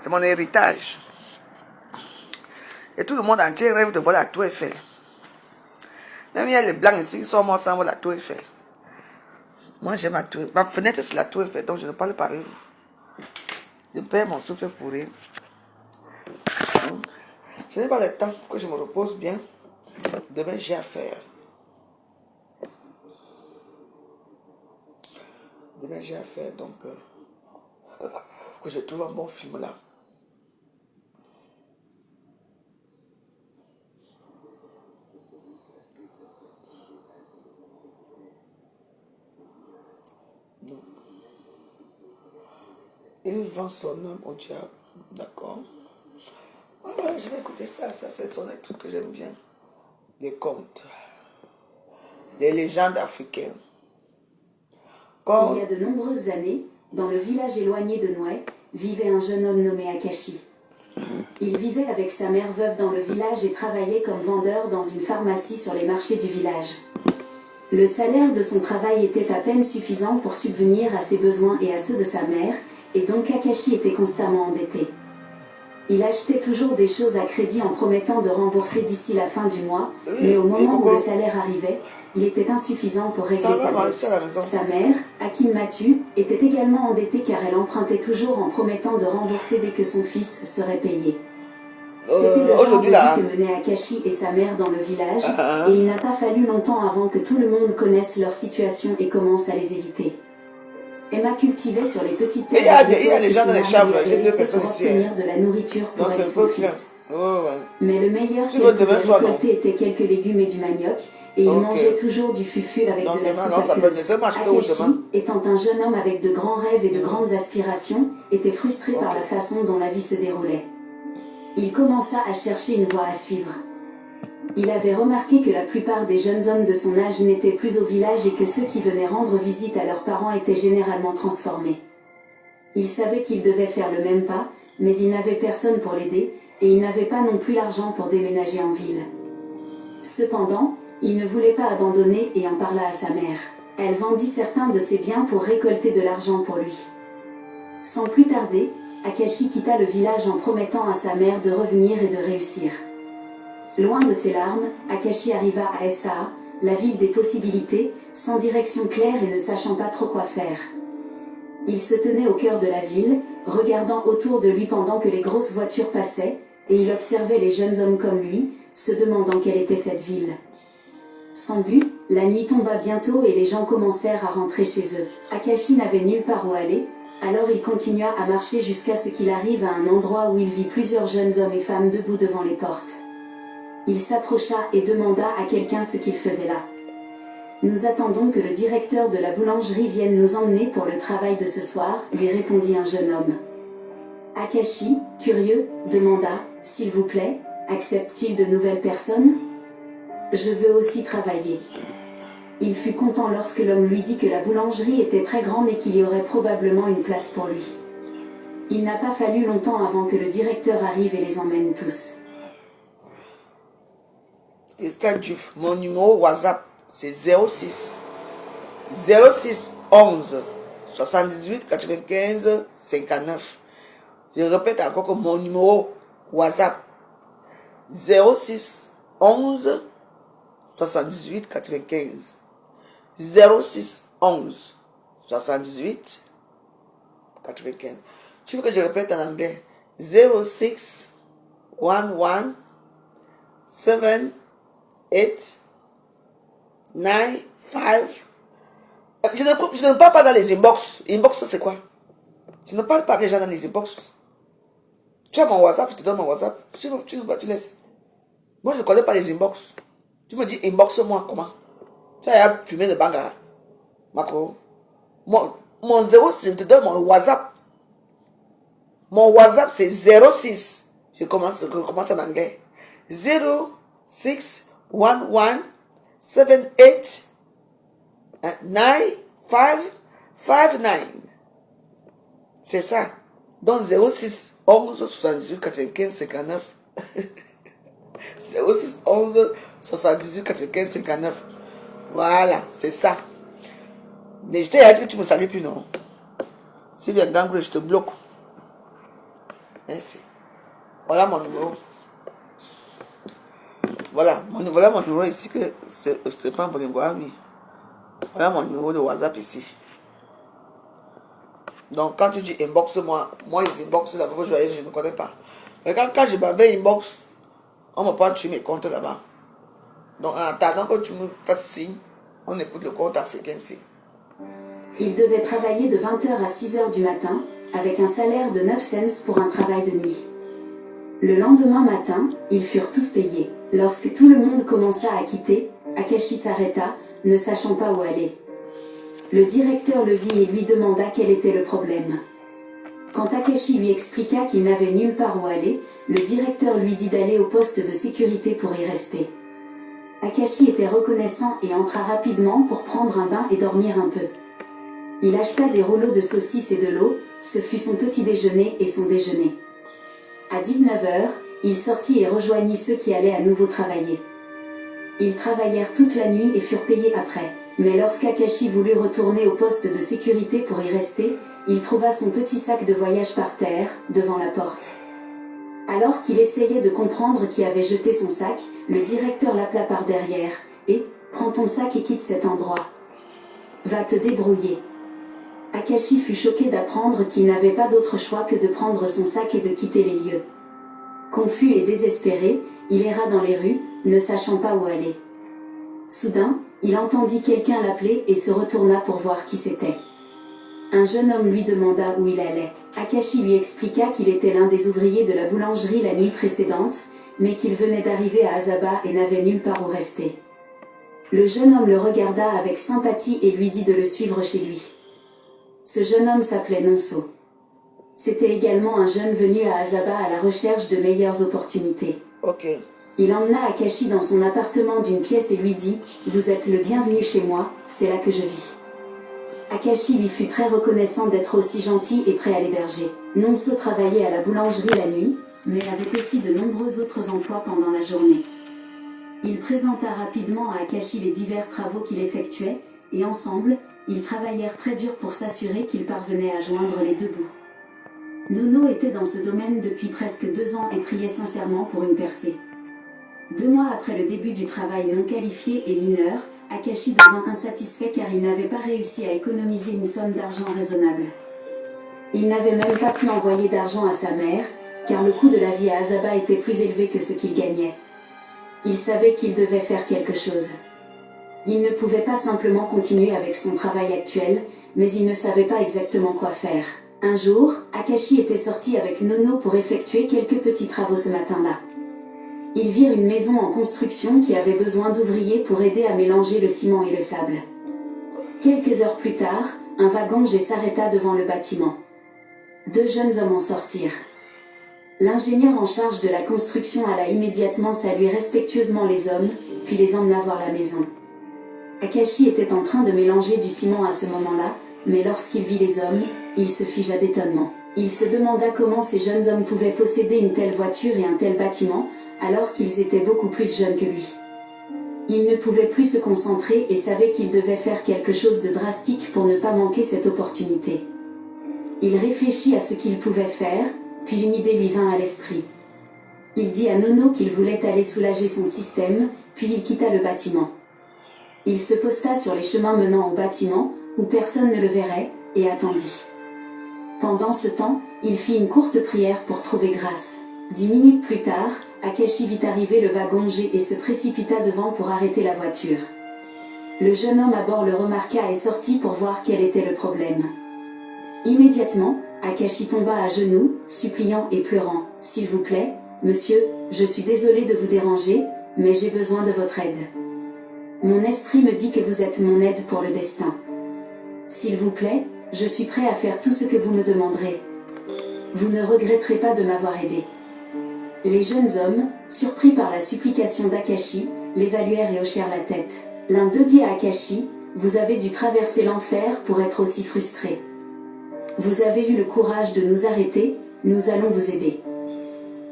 C'est mon héritage. Et tout le monde entier rêve de voir la tour Eiffel. Même il y a les blancs ici qui sont morts sans voir la tour Eiffel. Moi j'ai ma tour Eiffel. Ma fenêtre c'est la tour Eiffel, donc je ne parle pas avec vous. Je perds mon souffle pour rien. Je n'ai pas le temps que je me repose bien. Demain j'ai à faire. Demain j'ai à faire, donc faut que je trouve un bon film là. Non. Il vend son âme au diable, d'accord. Ouais, je vais écouter ça, ce sont des trucs que j'aime bien. Les contes, les légendes africaines. Il y a de nombreuses années, dans le village éloigné de Noué, vivait un jeune homme nommé Akashi. Il vivait avec sa mère veuve dans le village et travaillait comme vendeur dans une pharmacie sur les marchés du village. Le salaire de son travail était à peine suffisant pour subvenir à ses besoins et à ceux de sa mère, et donc Akashi était constamment endetté. Il achetait toujours des choses à crédit en promettant de rembourser d'ici la fin du mois, mais au moment où le salaire arrivait, il était insuffisant pour régler sa dette. Sa mère, Akin Matu, était également endettée car elle empruntait toujours en promettant de rembourser dès que son fils serait payé. C'était le genre de vie que menaient Akashi et sa mère dans le village, et il n'a pas fallu longtemps avant que tout le monde connaisse leur situation et commence à les éviter. Emma cultivait sur les petites terres. Il y a des gens dans les chambres, j'ai 2 personnes ici. Pour obtenir de la nourriture pour elle et son fils. Mais le meilleur qu'elle pouvait récolter était quelques légumes et du manioc, et il mangeait toujours du fuful avec de la soupe aqueuse. Akashi, étant un jeune homme avec de grands rêves et de grandes aspirations, était frustré par la façon dont la vie se déroulait. Il commença à chercher une voie à suivre. Il avait remarqué que la plupart des jeunes hommes de son âge n'étaient plus au village et que ceux qui venaient rendre visite à leurs parents étaient généralement transformés. Il savait qu'il devait faire le même pas, mais il n'avait personne pour l'aider, et il n'avait pas non plus l'argent pour déménager en ville. Cependant, il ne voulait pas abandonner et en parla à sa mère. Elle vendit certains de ses biens pour récolter de l'argent pour lui. Sans plus tarder, Akashi quitta le village en promettant à sa mère de revenir et de réussir. Loin de ses larmes, Akashi arriva à Essa, la ville des possibilités, sans direction claire et ne sachant pas trop quoi faire. Il se tenait au cœur de la ville, regardant autour de lui pendant que les grosses voitures passaient, et il observait les jeunes hommes comme lui, se demandant quelle était cette ville. Sans but, la nuit tomba bientôt et les gens commencèrent à rentrer chez eux. Akashi n'avait nulle part où aller, alors il continua à marcher jusqu'à ce qu'il arrive à un endroit où il vit plusieurs jeunes hommes et femmes debout devant les portes. Il s'approcha et demanda à quelqu'un ce qu'il faisait là. « Nous attendons que le directeur de la boulangerie vienne nous emmener pour le travail de ce soir, lui répondit un jeune homme. Akashi, curieux, demanda « S'il vous plaît, accepte-t-il de nouvelles personnes ? Je veux aussi travailler. » Il fut content lorsque l'homme lui dit que la boulangerie était très grande et qu'il y aurait probablement une place pour lui. Il n'a pas fallu longtemps avant que le directeur arrive et les emmène tous. Mon numéro WhatsApp, c'est 06 11 78 95 59. Je répète encore que mon numéro WhatsApp, 06 11 78 95. 06 11 78 95. Tu veux que je répète en anglais? 06 11 7 8 9 5. Je ne parle pas dans les inbox. Inbox, c'est quoi? Je ne parle pas déjà dans les inbox. Tu as mon WhatsApp, je te donne mon WhatsApp. Tu laisses. Moi, je ne connais pas les inbox. Tu me dis inbox-moi comment? Tu as fumé de banga. Macro. Mon 06, je te donne mon WhatsApp. Mon WhatsApp, c'est 06. Je commence en anglais. 06 11 78 9 5 59. C'est ça. Donc 06 11 78 95 59. 06 11 78 95 59. Voilà, c'est ça. Mais je t'ai dit que tu ne me salues plus, non? Si tu es dans je te bloque. Merci. Voilà mon numéro. Voilà mon numéro ici, que c'est pas un bon numéro, oui. Voilà mon numéro de WhatsApp ici. Donc quand tu dis inbox, moi les inbox, la fois joyeuse, je ne connais pas. Mais quand je m'avais inbox, on me prend sur mes comptes là-bas. Donc en attendant que tu me fasses signe, on écoute le compte africain ici. Il devait travailler de 20h à 6h du matin, avec un salaire de 9 cents pour un travail de nuit. Le lendemain matin, ils furent tous payés. Lorsque tout le monde commença à quitter, Akashi s'arrêta, ne sachant pas où aller. Le directeur le vit et lui demanda quel était le problème. Quand Akashi lui expliqua qu'il n'avait nulle part où aller, le directeur lui dit d'aller au poste de sécurité pour y rester. Akashi était reconnaissant et entra rapidement pour prendre un bain et dormir un peu. Il acheta des rouleaux de saucisses et de l'eau, ce fut son petit déjeuner et son déjeuner. À 19h, il sortit et rejoignit ceux qui allaient à nouveau travailler. Ils travaillèrent toute la nuit et furent payés après. Mais lorsqu'Akashi voulut retourner au poste de sécurité pour y rester, il trouva son petit sac de voyage par terre, devant la porte. Alors qu'il essayait de comprendre qui avait jeté son sac, le directeur l'appela par derrière, et « Prends ton sac et quitte cet endroit. Va te débrouiller. » Akashi fut choqué d'apprendre qu'il n'avait pas d'autre choix que de prendre son sac et de quitter les lieux. Confus et désespéré, il erra dans les rues, ne sachant pas où aller. Soudain, il entendit quelqu'un l'appeler et se retourna pour voir qui c'était. Un jeune homme lui demanda où il allait. Akashi lui expliqua qu'il était l'un des ouvriers de la boulangerie la nuit précédente, mais qu'il venait d'arriver à Asaba et n'avait nulle part où rester. Le jeune homme le regarda avec sympathie et lui dit de le suivre chez lui. Ce jeune homme s'appelait Nonso. C'était également un jeune venu à Asaba à la recherche de meilleures opportunités. Il emmena Akashi dans son appartement d'une pièce et lui dit « Vous êtes le bienvenu chez moi, c'est là que je vis. » Akashi lui fut très reconnaissant d'être aussi gentil et prêt à l'héberger. Nonso travaillait à la boulangerie la nuit, mais avait aussi de nombreux autres emplois pendant la journée. Il présenta rapidement à Akashi les divers travaux qu'il effectuait, et ensemble, ils travaillèrent très dur pour s'assurer qu'ils parvenaient à joindre les deux bouts. Nono était dans ce domaine depuis presque 2 ans et priait sincèrement pour une percée. 2 mois après le début du travail non qualifié et mineur, Akashi devint insatisfait car il n'avait pas réussi à économiser une somme d'argent raisonnable. Il n'avait même pas pu envoyer d'argent à sa mère, car le coût de la vie à Azaba était plus élevé que ce qu'il gagnait. Il savait qu'il devait faire quelque chose. Il ne pouvait pas simplement continuer avec son travail actuel, mais il ne savait pas exactement quoi faire. Un jour, Akashi était sorti avec Nono pour effectuer quelques petits travaux ce matin-là. Ils virent une maison en construction qui avait besoin d'ouvriers pour aider à mélanger le ciment et le sable. Quelques heures plus tard, un wagon-jet s'arrêta devant le bâtiment. 2 jeunes hommes en sortirent. L'ingénieur en charge de la construction alla immédiatement saluer respectueusement les hommes, puis les emmena voir la maison. Akashi était en train de mélanger du ciment à ce moment-là, mais lorsqu'il vit les hommes, il se figea d'étonnement. Il se demanda comment ces jeunes hommes pouvaient posséder une telle voiture et un tel bâtiment, alors qu'ils étaient beaucoup plus jeunes que lui. Il ne pouvait plus se concentrer et savait qu'il devait faire quelque chose de drastique pour ne pas manquer cette opportunité. Il réfléchit à ce qu'il pouvait faire, puis une idée lui vint à l'esprit. Il dit à Nono qu'il voulait aller soulager son système, puis il quitta le bâtiment. Il se posta sur les chemins menant au bâtiment, où personne ne le verrait, et attendit. Pendant ce temps, il fit une courte prière pour trouver grâce. 10 minutes plus tard, Akashi vit arriver le wagon-jet et se précipita devant pour arrêter la voiture. Le jeune homme à bord le remarqua et sortit pour voir quel était le problème. Immédiatement, Akashi tomba à genoux, suppliant et pleurant. « S'il vous plaît, monsieur, je suis désolé de vous déranger, mais j'ai besoin de votre aide. Mon esprit me dit que vous êtes mon aide pour le destin. S'il vous plaît, je suis prêt à faire tout ce que vous me demanderez. Vous ne regretterez pas de m'avoir aidé. » Les jeunes hommes, surpris par la supplication d'Akashi, l'évaluèrent et hochèrent la tête. L'un d'eux dit à Akashi, « Vous avez dû traverser l'enfer pour être aussi frustré. Vous avez eu le courage de nous arrêter, nous allons vous aider.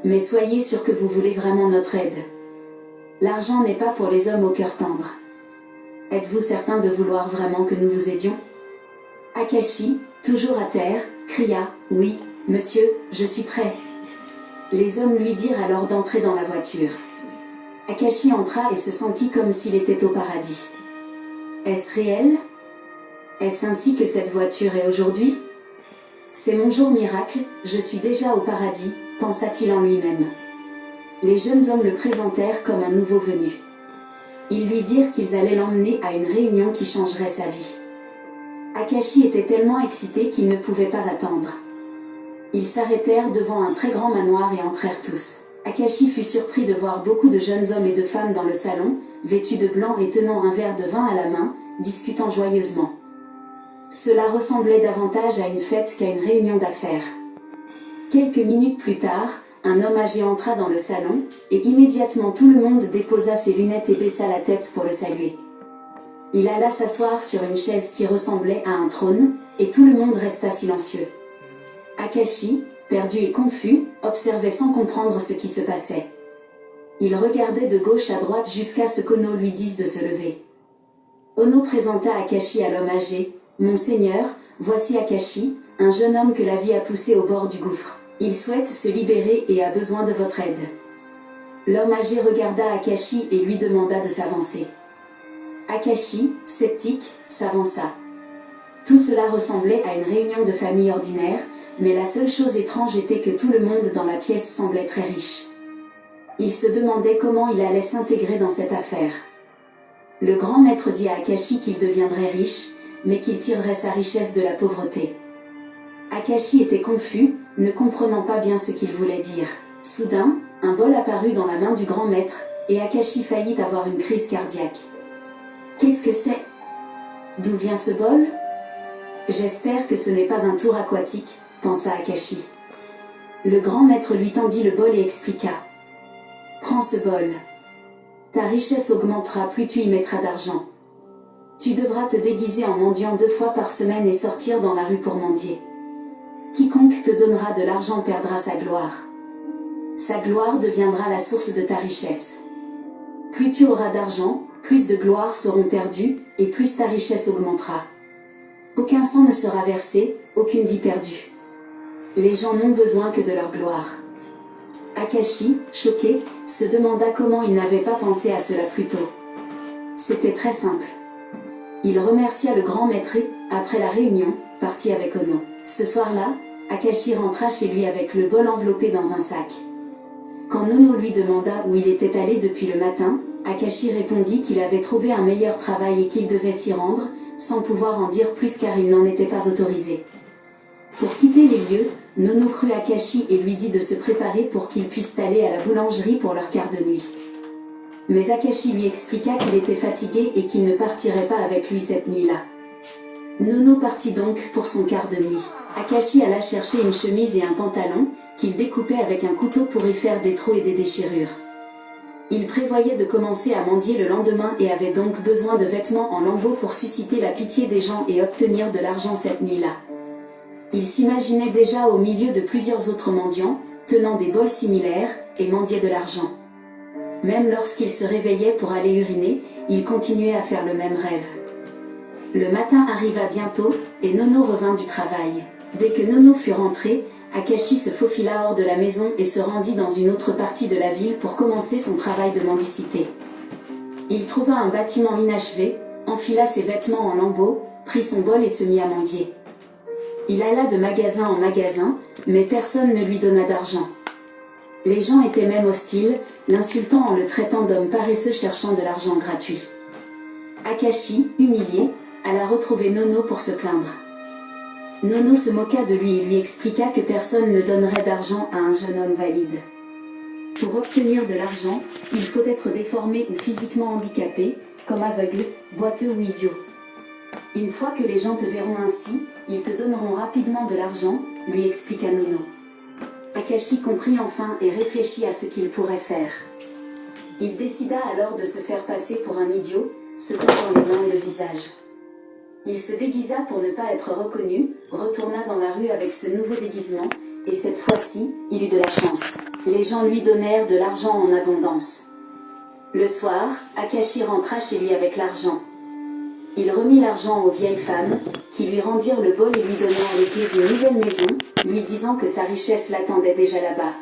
Mais soyez sûr que vous voulez vraiment notre aide. L'argent n'est pas pour les hommes au cœur tendre. Êtes-vous certain de vouloir vraiment que nous vous aidions ?» Akashi, toujours à terre, cria, « Oui, monsieur, je suis prêt. » Les hommes lui dirent alors d'entrer dans la voiture. Akashi entra et se sentit comme s'il était au paradis. Est-ce réel? Est-ce ainsi que cette voiture est aujourd'hui? C'est mon jour miracle, je suis déjà au paradis, pensa-t-il en lui-même. Les jeunes hommes le présentèrent comme un nouveau venu. Ils lui dirent qu'ils allaient l'emmener à une réunion qui changerait sa vie. Akashi était tellement excité qu'il ne pouvait pas attendre. Ils s'arrêtèrent devant un très grand manoir et entrèrent tous. Akashi fut surpris de voir beaucoup de jeunes hommes et de femmes dans le salon, vêtus de blanc et tenant un verre de vin à la main, discutant joyeusement. Cela ressemblait davantage à une fête qu'à une réunion d'affaires. Quelques minutes plus tard, un homme âgé entra dans le salon, et immédiatement tout le monde déposa ses lunettes et baissa la tête pour le saluer. Il alla s'asseoir sur une chaise qui ressemblait à un trône, et tout le monde resta silencieux. Akashi, perdu et confus, observait sans comprendre ce qui se passait. Il regardait de gauche à droite jusqu'à ce qu'Ono lui dise de se lever. Ono présenta Akashi à l'homme âgé. « Monseigneur, voici Akashi, un jeune homme que la vie a poussé au bord du gouffre. Il souhaite se libérer et a besoin de votre aide. » L'homme âgé regarda Akashi et lui demanda de s'avancer. Akashi, sceptique, s'avança. Tout cela ressemblait à une réunion de famille ordinaire, mais la seule chose étrange était que tout le monde dans la pièce semblait très riche. Il se demandait comment il allait s'intégrer dans cette affaire. Le grand maître dit à Akashi qu'il deviendrait riche, mais qu'il tirerait sa richesse de la pauvreté. Akashi était confus, ne comprenant pas bien ce qu'il voulait dire. Soudain, un bol apparut dans la main du grand maître, et Akashi faillit avoir une crise cardiaque. « Qu'est-ce que c'est? D'où vient ce bol? J'espère que ce n'est pas un tour aquatique, pensa Akashi. Le grand maître lui tendit le bol et expliqua. « Prends ce bol. Ta richesse augmentera plus tu y mettras d'argent. Tu devras te déguiser en mendiant 2 fois par semaine et sortir dans la rue pour mendier. Quiconque te donnera de l'argent perdra sa gloire. Sa gloire deviendra la source de ta richesse. Plus tu auras d'argent, plus de gloire seront perdues, et plus ta richesse augmentera. Aucun sang ne sera versé, aucune vie perdue. Les gens n'ont besoin que de leur gloire. » Akashi, choqué, se demanda comment il n'avait pas pensé à cela plus tôt. C'était très simple. Il remercia le grand maître et, après la réunion, partit avec Ono. Ce soir-là, Akashi rentra chez lui avec le bol enveloppé dans un sac. Quand Nono lui demanda où il était allé depuis le matin, Akashi répondit qu'il avait trouvé un meilleur travail et qu'il devait s'y rendre, sans pouvoir en dire plus car il n'en était pas autorisé. Pour quitter les lieux, Nono crut Akashi et lui dit de se préparer pour qu'ils puissent aller à la boulangerie pour leur quart de nuit. Mais Akashi lui expliqua qu'il était fatigué et qu'il ne partirait pas avec lui cette nuit-là. Nono partit donc pour son quart de nuit. Akashi alla chercher une chemise et un pantalon, qu'il découpait avec un couteau pour y faire des trous et des déchirures. Il prévoyait de commencer à mendier le lendemain et avait donc besoin de vêtements en lambeaux pour susciter la pitié des gens et obtenir de l'argent cette nuit-là. Il s'imaginait déjà au milieu de plusieurs autres mendiants, tenant des bols similaires, et mendier de l'argent. Même lorsqu'il se réveillait pour aller uriner, il continuait à faire le même rêve. Le matin arriva bientôt, et Nono revint du travail. Dès que Nono fut rentré, Akashi se faufila hors de la maison et se rendit dans une autre partie de la ville pour commencer son travail de mendicité. Il trouva un bâtiment inachevé, enfila ses vêtements en lambeaux, prit son bol et se mit à mendier. Il alla de magasin en magasin, mais personne ne lui donna d'argent. Les gens étaient même hostiles, l'insultant en le traitant d'homme paresseux cherchant de l'argent gratuit. Akashi, humilié, alla retrouver Nono pour se plaindre. Nono se moqua de lui et lui expliqua que personne ne donnerait d'argent à un jeune homme valide. Pour obtenir de l'argent, il faut être déformé ou physiquement handicapé, comme aveugle, boiteux ou idiot. Une fois que les gens te verront ainsi, ils te donneront rapidement de l'argent, lui expliqua Nono. Akashi comprit enfin et réfléchit à ce qu'il pourrait faire. Il décida alors de se faire passer pour un idiot, se tordant les mains et le visage. Il se déguisa pour ne pas être reconnu, retourna dans la rue avec ce nouveau déguisement, et cette fois-ci, il eut de la chance. Les gens lui donnèrent de l'argent en abondance. Le soir, Akashi rentra chez lui avec l'argent. Il remit l'argent aux vieilles femmes, qui lui rendirent le bol et lui donnèrent les clés d'une nouvelle maison, lui disant que sa richesse l'attendait déjà là-bas.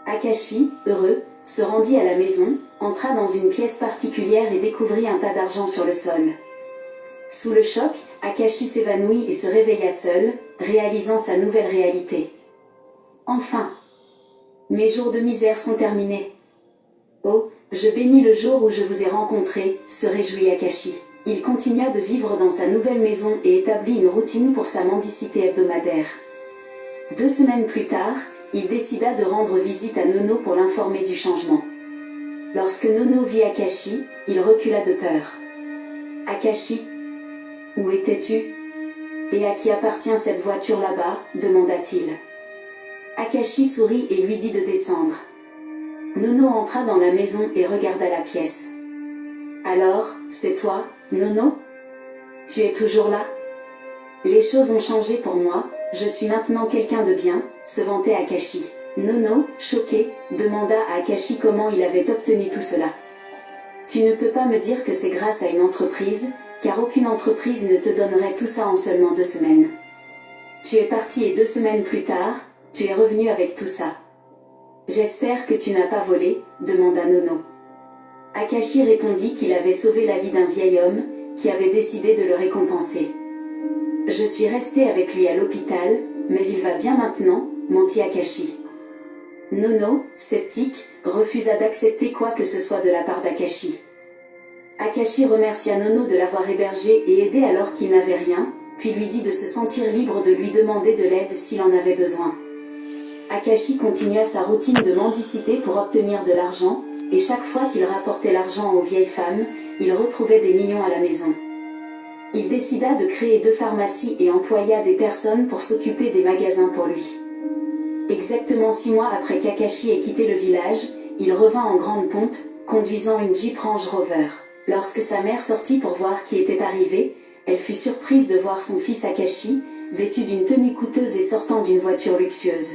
Akashi, heureux, se rendit à la maison, entra dans une pièce particulière et découvrit un tas d'argent sur le sol. Sous le choc, Akashi s'évanouit et se réveilla seul, réalisant sa nouvelle réalité. Enfin, mes jours de misère sont terminés. Oh, je bénis le jour où je vous ai rencontré, se réjouit Akashi. Il continua de vivre dans sa nouvelle maison et établit une routine pour sa mendicité hebdomadaire. 2 semaines plus tard, il décida de rendre visite à Nono pour l'informer du changement. Lorsque Nono vit Akashi, il recula de peur. « Akashi, où étais-tu? Et à qui appartient cette voiture là-bas » demanda-t-il. Akashi sourit et lui dit de descendre. Nono entra dans la maison et regarda la pièce. « Alors, c'est toi, Nono? Tu es toujours là? Les choses ont changé pour moi, je suis maintenant quelqu'un de bien, se vantait Akashi. Nono, choqué, demanda à Akashi comment il avait obtenu tout cela. Tu ne peux pas me dire que c'est grâce à une entreprise, car aucune entreprise ne te donnerait tout ça en seulement 2 semaines. Tu es parti et 2 semaines plus tard, tu es revenu avec tout ça. J'espère que tu n'as pas volé, demanda Nono. Akashi répondit qu'il avait sauvé la vie d'un vieil homme, qui avait décidé de le récompenser. Je suis resté avec lui à l'hôpital, mais il va bien maintenant, mentit Akashi. Nono, sceptique, refusa d'accepter quoi que ce soit de la part d'Akashi. Akashi remercia Nono de l'avoir hébergé et aidé alors qu'il n'avait rien, puis lui dit de se sentir libre de lui demander de l'aide s'il en avait besoin. Akashi continua sa routine de mendicité pour obtenir de l'argent, et chaque fois qu'il rapportait l'argent aux vieilles femmes, il retrouvait des millions à la maison. Il décida de créer 2 pharmacies et employa des personnes pour s'occuper des magasins pour lui. Exactement 6 mois après qu'Akashi ait quitté le village, il revint en grande pompe, conduisant une Jeep Range Rover. Lorsque sa mère sortit pour voir qui était arrivé, elle fut surprise de voir son fils Akashi, vêtu d'une tenue coûteuse et sortant d'une voiture luxueuse.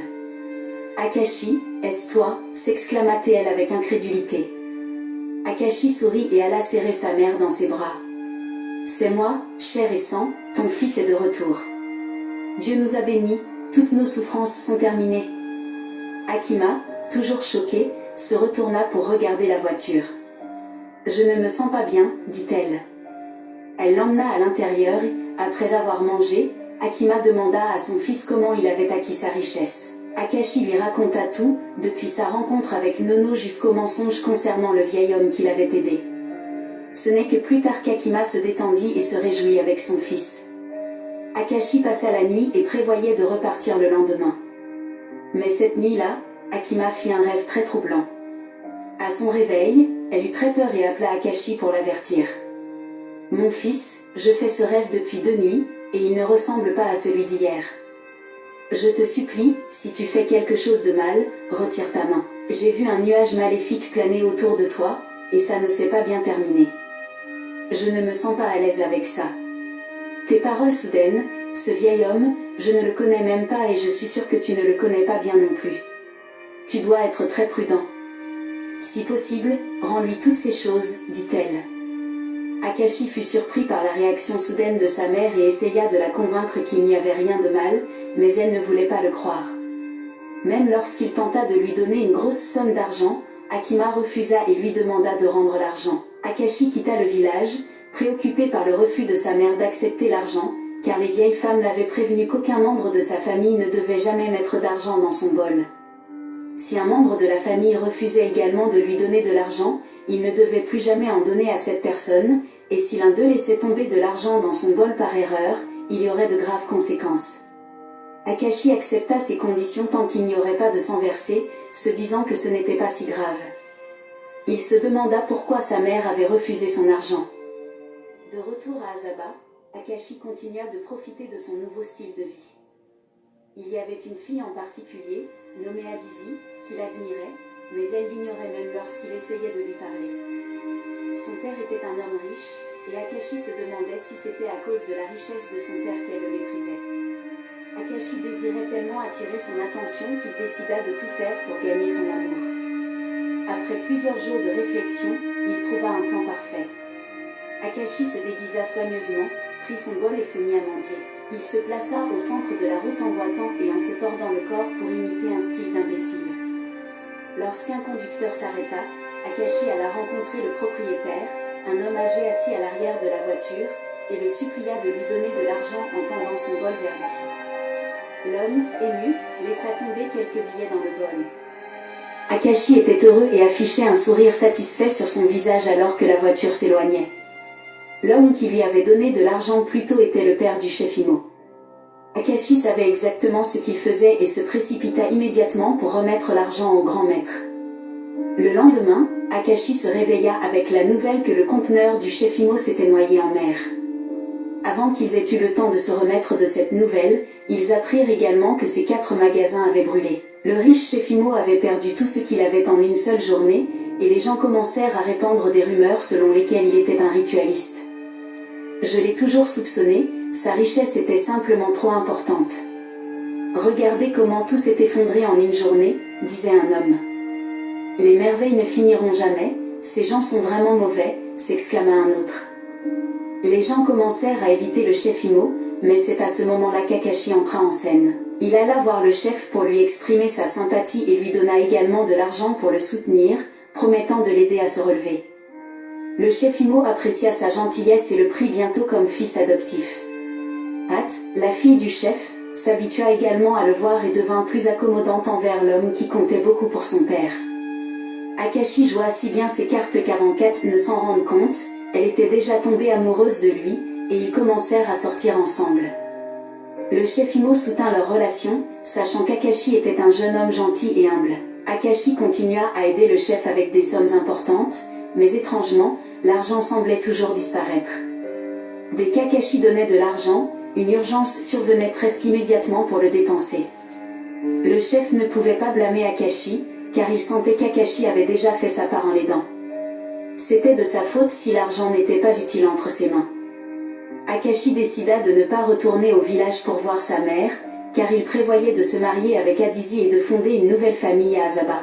« Akashi, est-ce toi » s'exclama-t-elle avec incrédulité. Akashi sourit et alla serrer sa mère dans ses bras. « C'est moi, chair et sang, ton fils est de retour. Dieu nous a bénis, toutes nos souffrances sont terminées. » Akima, toujours choquée, se retourna pour regarder la voiture. « Je ne me sens pas bien, dit-elle. » Elle l'emmena à l'intérieur et, après avoir mangé, Akima demanda à son fils comment il avait acquis sa richesse. Akashi lui raconta tout, depuis sa rencontre avec Nono jusqu'au mensonge concernant le vieil homme qui l'avait aidé. Ce n'est que plus tard qu'Akima se détendit et se réjouit avec son fils. Akashi passa la nuit et prévoyait de repartir le lendemain. Mais cette nuit-là, Akima fit un rêve très troublant. À son réveil, elle eut très peur et appela Akashi pour l'avertir. « Mon fils, je fais ce rêve depuis 2 nuits, et il ne ressemble pas à celui d'hier. Je te supplie, si tu fais quelque chose de mal, retire ta main. J'ai vu un nuage maléfique planer autour de toi, et ça ne s'est pas bien terminé. Je ne me sens pas à l'aise avec ça. Tes paroles soudaines, ce vieil homme, je ne le connais même pas et je suis sûre que tu ne le connais pas bien non plus. Tu dois être très prudent. Si possible, rends-lui toutes ces choses, dit-elle. Akashi fut surpris par la réaction soudaine de sa mère et essaya de la convaincre qu'il n'y avait rien de mal, mais elle ne voulait pas le croire. Même lorsqu'il tenta de lui donner une grosse somme d'argent, Akima refusa et lui demanda de rendre l'argent. Akashi quitta le village, préoccupé par le refus de sa mère d'accepter l'argent, car les vieilles femmes l'avaient prévenu qu'aucun membre de sa famille ne devait jamais mettre d'argent dans son bol. Si un membre de la famille refusait également de lui donner de l'argent, il ne devait plus jamais en donner à cette personne, et si l'un d'eux laissait tomber de l'argent dans son bol par erreur, il y aurait de graves conséquences. Akashi accepta ces conditions tant qu'il n'y aurait pas de sang versé, se disant que ce n'était pas si grave. Il se demanda pourquoi sa mère avait refusé son argent. De retour à Azaba, Akashi continua de profiter de son nouveau style de vie. Il y avait une fille en particulier, nommée Adizi, qu'il admirait, mais elle l'ignorait même lorsqu'il essayait de lui parler. Son père était un homme riche, et Akashi se demandait si c'était à cause de la richesse de son père qu'elle le méprisait. Akashi désirait tellement attirer son attention qu'il décida de tout faire pour gagner son amour. Après plusieurs jours de réflexion, il trouva un plan parfait. Akashi se déguisa soigneusement, prit son bol et se mit à mendier. Il se plaça au centre de la route en boitant et en se tordant le corps pour imiter un style d'imbécile. Lorsqu'un conducteur s'arrêta, Akashi alla rencontrer le propriétaire, un homme âgé assis à l'arrière de la voiture, et le supplia de lui donner de l'argent en tendant son bol vers lui. L'homme, ému, laissa tomber quelques billets dans le bol. Akashi était heureux et affichait un sourire satisfait sur son visage alors que la voiture s'éloignait. L'homme qui lui avait donné de l'argent plus tôt était le père du chef Imo. Akashi savait exactement ce qu'il faisait et se précipita immédiatement pour remettre l'argent au grand maître. Le lendemain, Akashi se réveilla avec la nouvelle que le conteneur du chef Imo s'était noyé en mer. Avant qu'ils aient eu le temps de se remettre de cette nouvelle, ils apprirent également que ses 4 magasins avaient brûlé. Le riche chef Imo avait perdu tout ce qu'il avait en une seule journée, et les gens commencèrent à répandre des rumeurs selon lesquelles il était un ritualiste. Je l'ai toujours soupçonné, sa richesse était simplement trop importante. Regardez comment tout s'est effondré en une journée, disait un homme. Les merveilles ne finiront jamais, ces gens sont vraiment mauvais, s'exclama un autre. Les gens commencèrent à éviter le chef Imo, mais c'est à ce moment-là qu'Akashi entra en scène. Il alla voir le chef pour lui exprimer sa sympathie et lui donna également de l'argent pour le soutenir, promettant de l'aider à se relever. Le chef Imo apprécia sa gentillesse et le prit bientôt comme fils adoptif. Hat, la fille du chef, s'habitua également à le voir et devint plus accommodante envers l'homme qui comptait beaucoup pour son père. Akashi joua si bien ses cartes qu'avant Kat ne s'en rende compte, elle était déjà tombée amoureuse de lui, et ils commencèrent à sortir ensemble. Le chef Imo soutint leur relation, sachant qu'Akashi était un jeune homme gentil et humble. Akashi continua à aider le chef avec des sommes importantes, mais étrangement, l'argent semblait toujours disparaître. Dès qu'Akashi donnait de l'argent, une urgence survenait presque immédiatement pour le dépenser. Le chef ne pouvait pas blâmer Akashi, car il sentait qu'Akashi avait déjà fait sa part en l'aidant. C'était de sa faute si l'argent n'était pas utile entre ses mains. Akashi décida de ne pas retourner au village pour voir sa mère, car il prévoyait de se marier avec Adizi et de fonder une nouvelle famille à Azaba.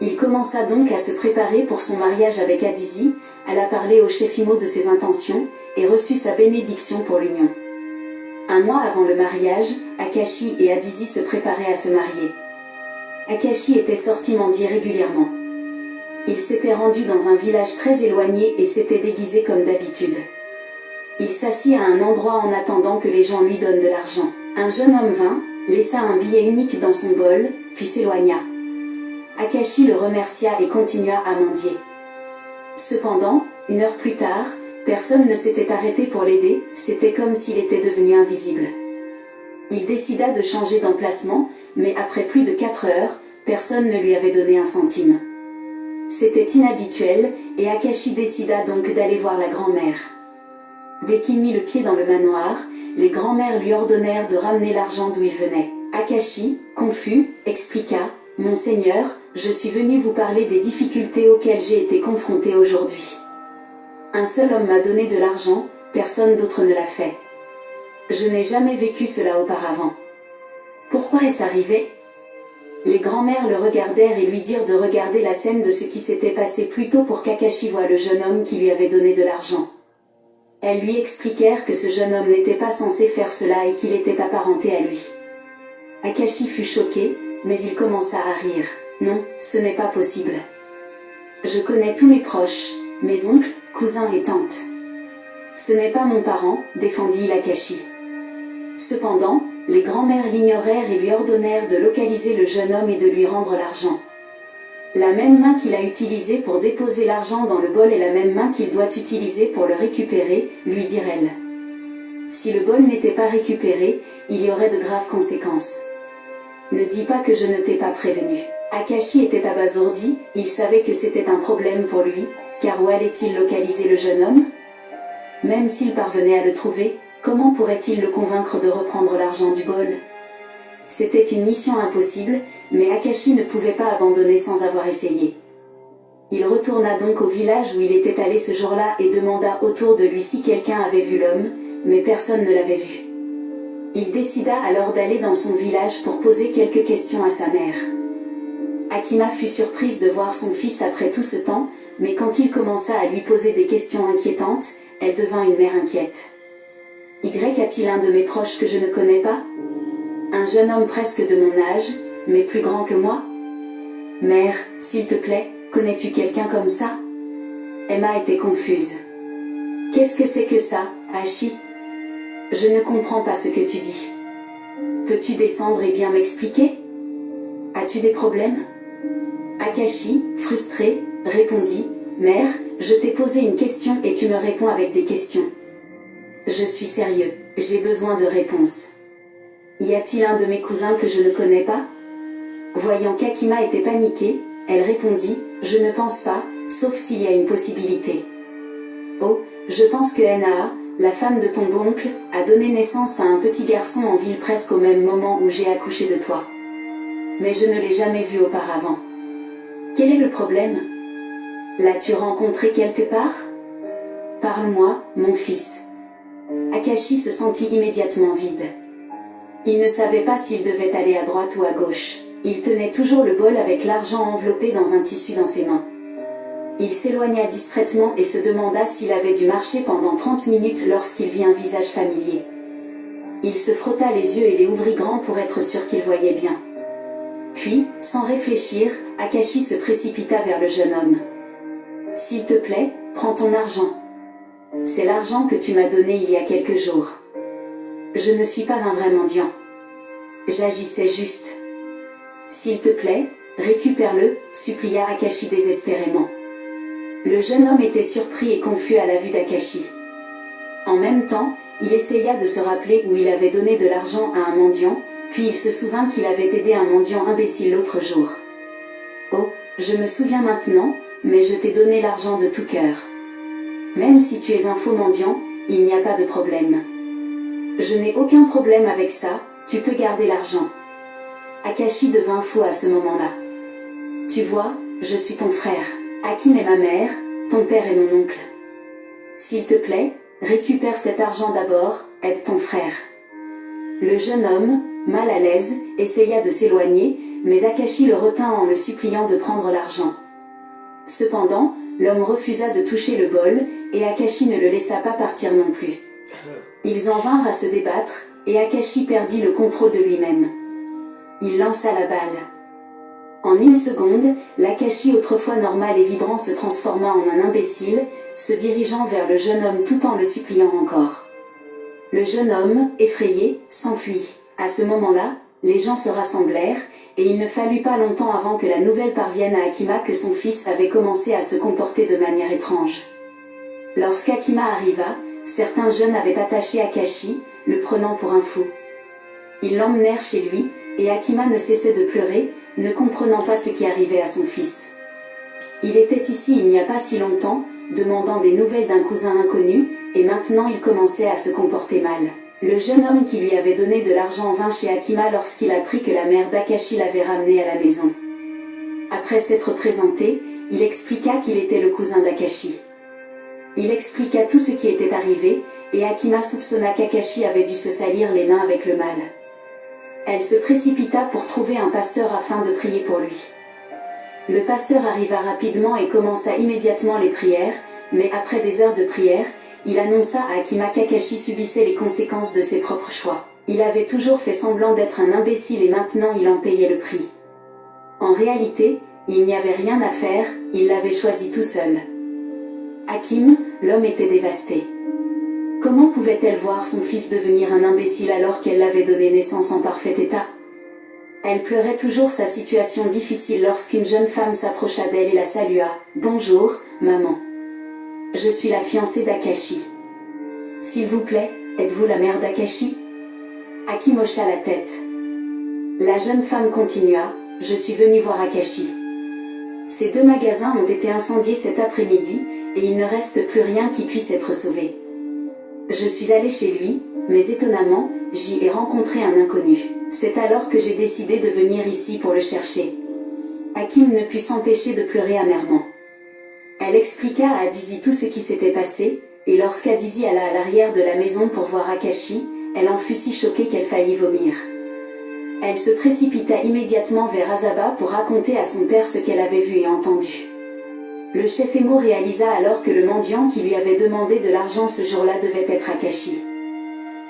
Il commença donc à se préparer pour son mariage avec Adizi, alla parler au chef Imo de ses intentions, et reçut sa bénédiction pour l'union. Un mois avant le mariage, Akashi et Adizi se préparaient à se marier. Akashi était sorti mendier régulièrement. Il s'était rendu dans un village très éloigné et s'était déguisé comme d'habitude. Il s'assit à un endroit en attendant que les gens lui donnent de l'argent. Un jeune homme vint, laissa un billet unique dans son bol, puis s'éloigna. Akashi le remercia et continua à mendier. Cependant, 1 heure plus tard, personne ne s'était arrêté pour l'aider, c'était comme s'il était devenu invisible. Il décida de changer d'emplacement, mais après plus de 4 heures, personne ne lui avait donné un centime. C'était inhabituel, et Akashi décida donc d'aller voir la grand-mère. Dès qu'il mit le pied dans le manoir, les grands-mères lui ordonnèrent de ramener l'argent d'où il venait. Akashi, confus, expliqua « Monseigneur, je suis venu vous parler des difficultés auxquelles j'ai été confronté aujourd'hui. Un seul homme m'a donné de l'argent, personne d'autre ne l'a fait. Je n'ai jamais vécu cela auparavant. Pourquoi est-ce arrivé ?» Les grands-mères le regardèrent et lui dirent de regarder la scène de ce qui s'était passé plus tôt pour qu'Akashi voie le jeune homme qui lui avait donné de l'argent. Elles lui expliquèrent que ce jeune homme n'était pas censé faire cela et qu'il était apparenté à lui. Akashi fut choqué, mais il commença à rire. « Non, ce n'est pas possible. Je connais tous mes proches, mes oncles, cousins et tantes. Ce n'est pas mon parent, défendit Akashi. Cependant, les grands-mères l'ignorèrent et lui ordonnèrent de localiser le jeune homme et de lui rendre l'argent. La même main qu'il a utilisée pour déposer l'argent dans le bol est la même main qu'il doit utiliser pour le récupérer, lui dirent-elles. Si le bol n'était pas récupéré, il y aurait de graves conséquences. Ne dis pas que je ne t'ai pas prévenu. Akashi était abasourdi, il savait que c'était un problème pour lui, car où allait-il localiser le jeune homme? Même s'il parvenait à le trouver, comment pourrait-il le convaincre de reprendre l'argent du bol? C'était une mission impossible, mais Akashi ne pouvait pas abandonner sans avoir essayé. Il retourna donc au village où il était allé ce jour-là et demanda autour de lui si quelqu'un avait vu l'homme, mais personne ne l'avait vu. Il décida alors d'aller dans son village pour poser quelques questions à sa mère. Akima fut surprise de voir son fils après tout ce temps, mais quand il commença à lui poser des questions inquiétantes, elle devint une mère inquiète. Y a-t-il un de mes proches que je ne connais pas? Un jeune homme presque de mon âge, mais plus grand que moi? Mère, s'il te plaît, connais-tu quelqu'un comme ça? Emma était confuse. Qu'est-ce que c'est que ça, Hachi? Je ne comprends pas ce que tu dis. Peux-tu descendre et bien m'expliquer? As-tu des problèmes? Akashi, frustré, répondit, Mère, je t'ai posé une question et tu me réponds avec des questions. Je suis sérieux, j'ai besoin de réponses. Y a-t-il un de mes cousins que je ne connais pas? Voyant qu'Akima était paniquée, elle répondit, je ne pense pas, sauf s'il y a une possibilité. Oh, je pense que Naa, la femme de ton oncle, a donné naissance à un petit garçon en ville presque au même moment où j'ai accouché de toi. Mais je ne l'ai jamais vu auparavant. Quel est le problème? L'as-tu rencontré quelque part? Parle-moi, mon fils. Akashi se sentit immédiatement vide. Il ne savait pas s'il devait aller à droite ou à gauche. Il tenait toujours le bol avec l'argent enveloppé dans un tissu dans ses mains. Il s'éloigna discrètement et se demanda s'il avait dû marcher pendant 30 minutes lorsqu'il vit un visage familier. Il se frotta les yeux et les ouvrit grands pour être sûr qu'il voyait bien. Puis, sans réfléchir, Akashi se précipita vers le jeune homme. « S'il te plaît, prends ton argent. C'est l'argent que tu m'as donné il y a quelques jours. Je ne suis pas un vrai mendiant. J'agissais juste. S'il te plaît, récupère-le, supplia Akashi désespérément. Le jeune homme était surpris et confus à la vue d'Akashi. En même temps, il essaya de se rappeler où il avait donné de l'argent à un mendiant, puis il se souvint qu'il avait aidé un mendiant imbécile l'autre jour. Oh, je me souviens maintenant, mais je t'ai donné l'argent de tout cœur. Même si tu es un faux mendiant, il n'y a pas de problème. Je n'ai aucun problème avec ça, tu peux garder l'argent. Akashi devint fou à ce moment-là. Tu vois, je suis ton frère. Akin est ma mère, ton père est mon oncle. S'il te plaît, récupère cet argent d'abord, aide ton frère. Le jeune homme, mal à l'aise, essaya de s'éloigner, mais Akashi le retint en le suppliant de prendre l'argent. Cependant, l'homme refusa de toucher le bol, et Akashi ne le laissa pas partir non plus. Ils en vinrent à se débattre, et Akashi perdit le contrôle de lui-même. Il lança la balle. En 1 seconde, l'Akashi autrefois normal et vibrant se transforma en un imbécile, se dirigeant vers le jeune homme tout en le suppliant encore. Le jeune homme, effrayé, s'enfuit. À ce moment-là, les gens se rassemblèrent, et il ne fallut pas longtemps avant que la nouvelle parvienne à Akima que son fils avait commencé à se comporter de manière étrange. Lorsqu'Akima arriva, certains jeunes avaient attaché Akashi, le prenant pour un fou. Ils l'emmenèrent chez lui, et Akima ne cessait de pleurer, ne comprenant pas ce qui arrivait à son fils. Il était ici il n'y a pas si longtemps, demandant des nouvelles d'un cousin inconnu, et maintenant il commençait à se comporter mal. Le jeune homme qui lui avait donné de l'argent vint chez Akima lorsqu'il apprit que la mère d'Akashi l'avait ramené à la maison. Après s'être présenté, il expliqua qu'il était le cousin d'Akashi. Il expliqua tout ce qui était arrivé, et Akima soupçonna qu'Akashi avait dû se salir les mains avec le mal. Elle se précipita pour trouver un pasteur afin de prier pour lui. Le pasteur arriva rapidement et commença immédiatement les prières, mais après des heures de prière, il annonça à Akima qu'Akashi subissait les conséquences de ses propres choix. Il avait toujours fait semblant d'être un imbécile et maintenant il en payait le prix. En réalité, il n'y avait rien à faire, il l'avait choisi tout seul. Hakim, l'homme était dévasté. Comment pouvait-elle voir son fils devenir un imbécile alors qu'elle l'avait donné naissance en parfait état? Elle pleurait toujours sa situation difficile lorsqu'une jeune femme s'approcha d'elle et la salua. « Bonjour, maman. Je suis la fiancée d'Akashi. S'il vous plaît, êtes-vous la mère d'Akashi » Hakim hocha la tête. La jeune femme continua. « Je suis venue voir Akashi. Ces 2 magasins ont été incendiés cet après-midi, et il ne reste plus rien qui puisse être sauvé. Je suis allée chez lui, mais étonnamment, j'y ai rencontré un inconnu. C'est alors que j'ai décidé de venir ici pour le chercher. » Hakim ne put s'empêcher de pleurer amèrement. Elle expliqua à Adizi tout ce qui s'était passé, et lorsqu'Adizi alla à l'arrière de la maison pour voir Akashi, elle en fut si choquée qu'elle faillit vomir. Elle se précipita immédiatement vers Azaba pour raconter à son père ce qu'elle avait vu et entendu. Le chef Emo réalisa alors que le mendiant qui lui avait demandé de l'argent ce jour-là devait être Akashi.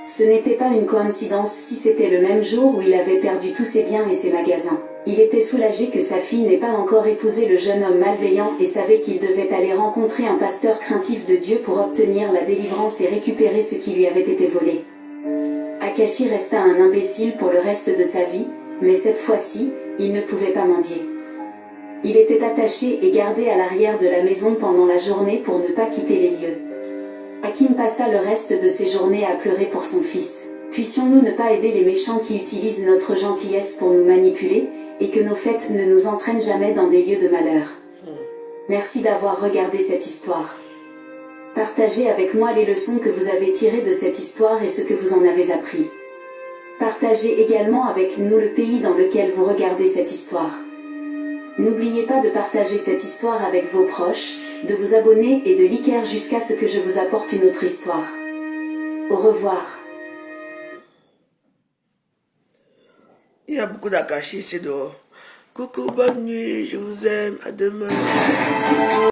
Ce n'était pas une coïncidence si c'était le même jour où il avait perdu tous ses biens et ses magasins. Il était soulagé que sa fille n'ait pas encore épousé le jeune homme malveillant et savait qu'il devait aller rencontrer un pasteur craintif de Dieu pour obtenir la délivrance et récupérer ce qui lui avait été volé. Akashi resta un imbécile pour le reste de sa vie, mais cette fois-ci, il ne pouvait pas mendier. Il était attaché et gardé à l'arrière de la maison pendant la journée pour ne pas quitter les lieux. Hakim passa le reste de ses journées à pleurer pour son fils. Puissions-nous ne pas aider les méchants qui utilisent notre gentillesse pour nous manipuler, et que nos fêtes ne nous entraînent jamais dans des lieux de malheur. Merci d'avoir regardé cette histoire. Partagez avec moi les leçons que vous avez tirées de cette histoire et ce que vous en avez appris. Partagez également avec nous le pays dans lequel vous regardez cette histoire. N'oubliez pas de partager cette histoire avec vos proches, de vous abonner et de liker jusqu'à ce que je vous apporte une autre histoire. Au revoir. Il y a beaucoup d'Akashi ici dehors. Coucou, bonne nuit, je vous aime, à demain.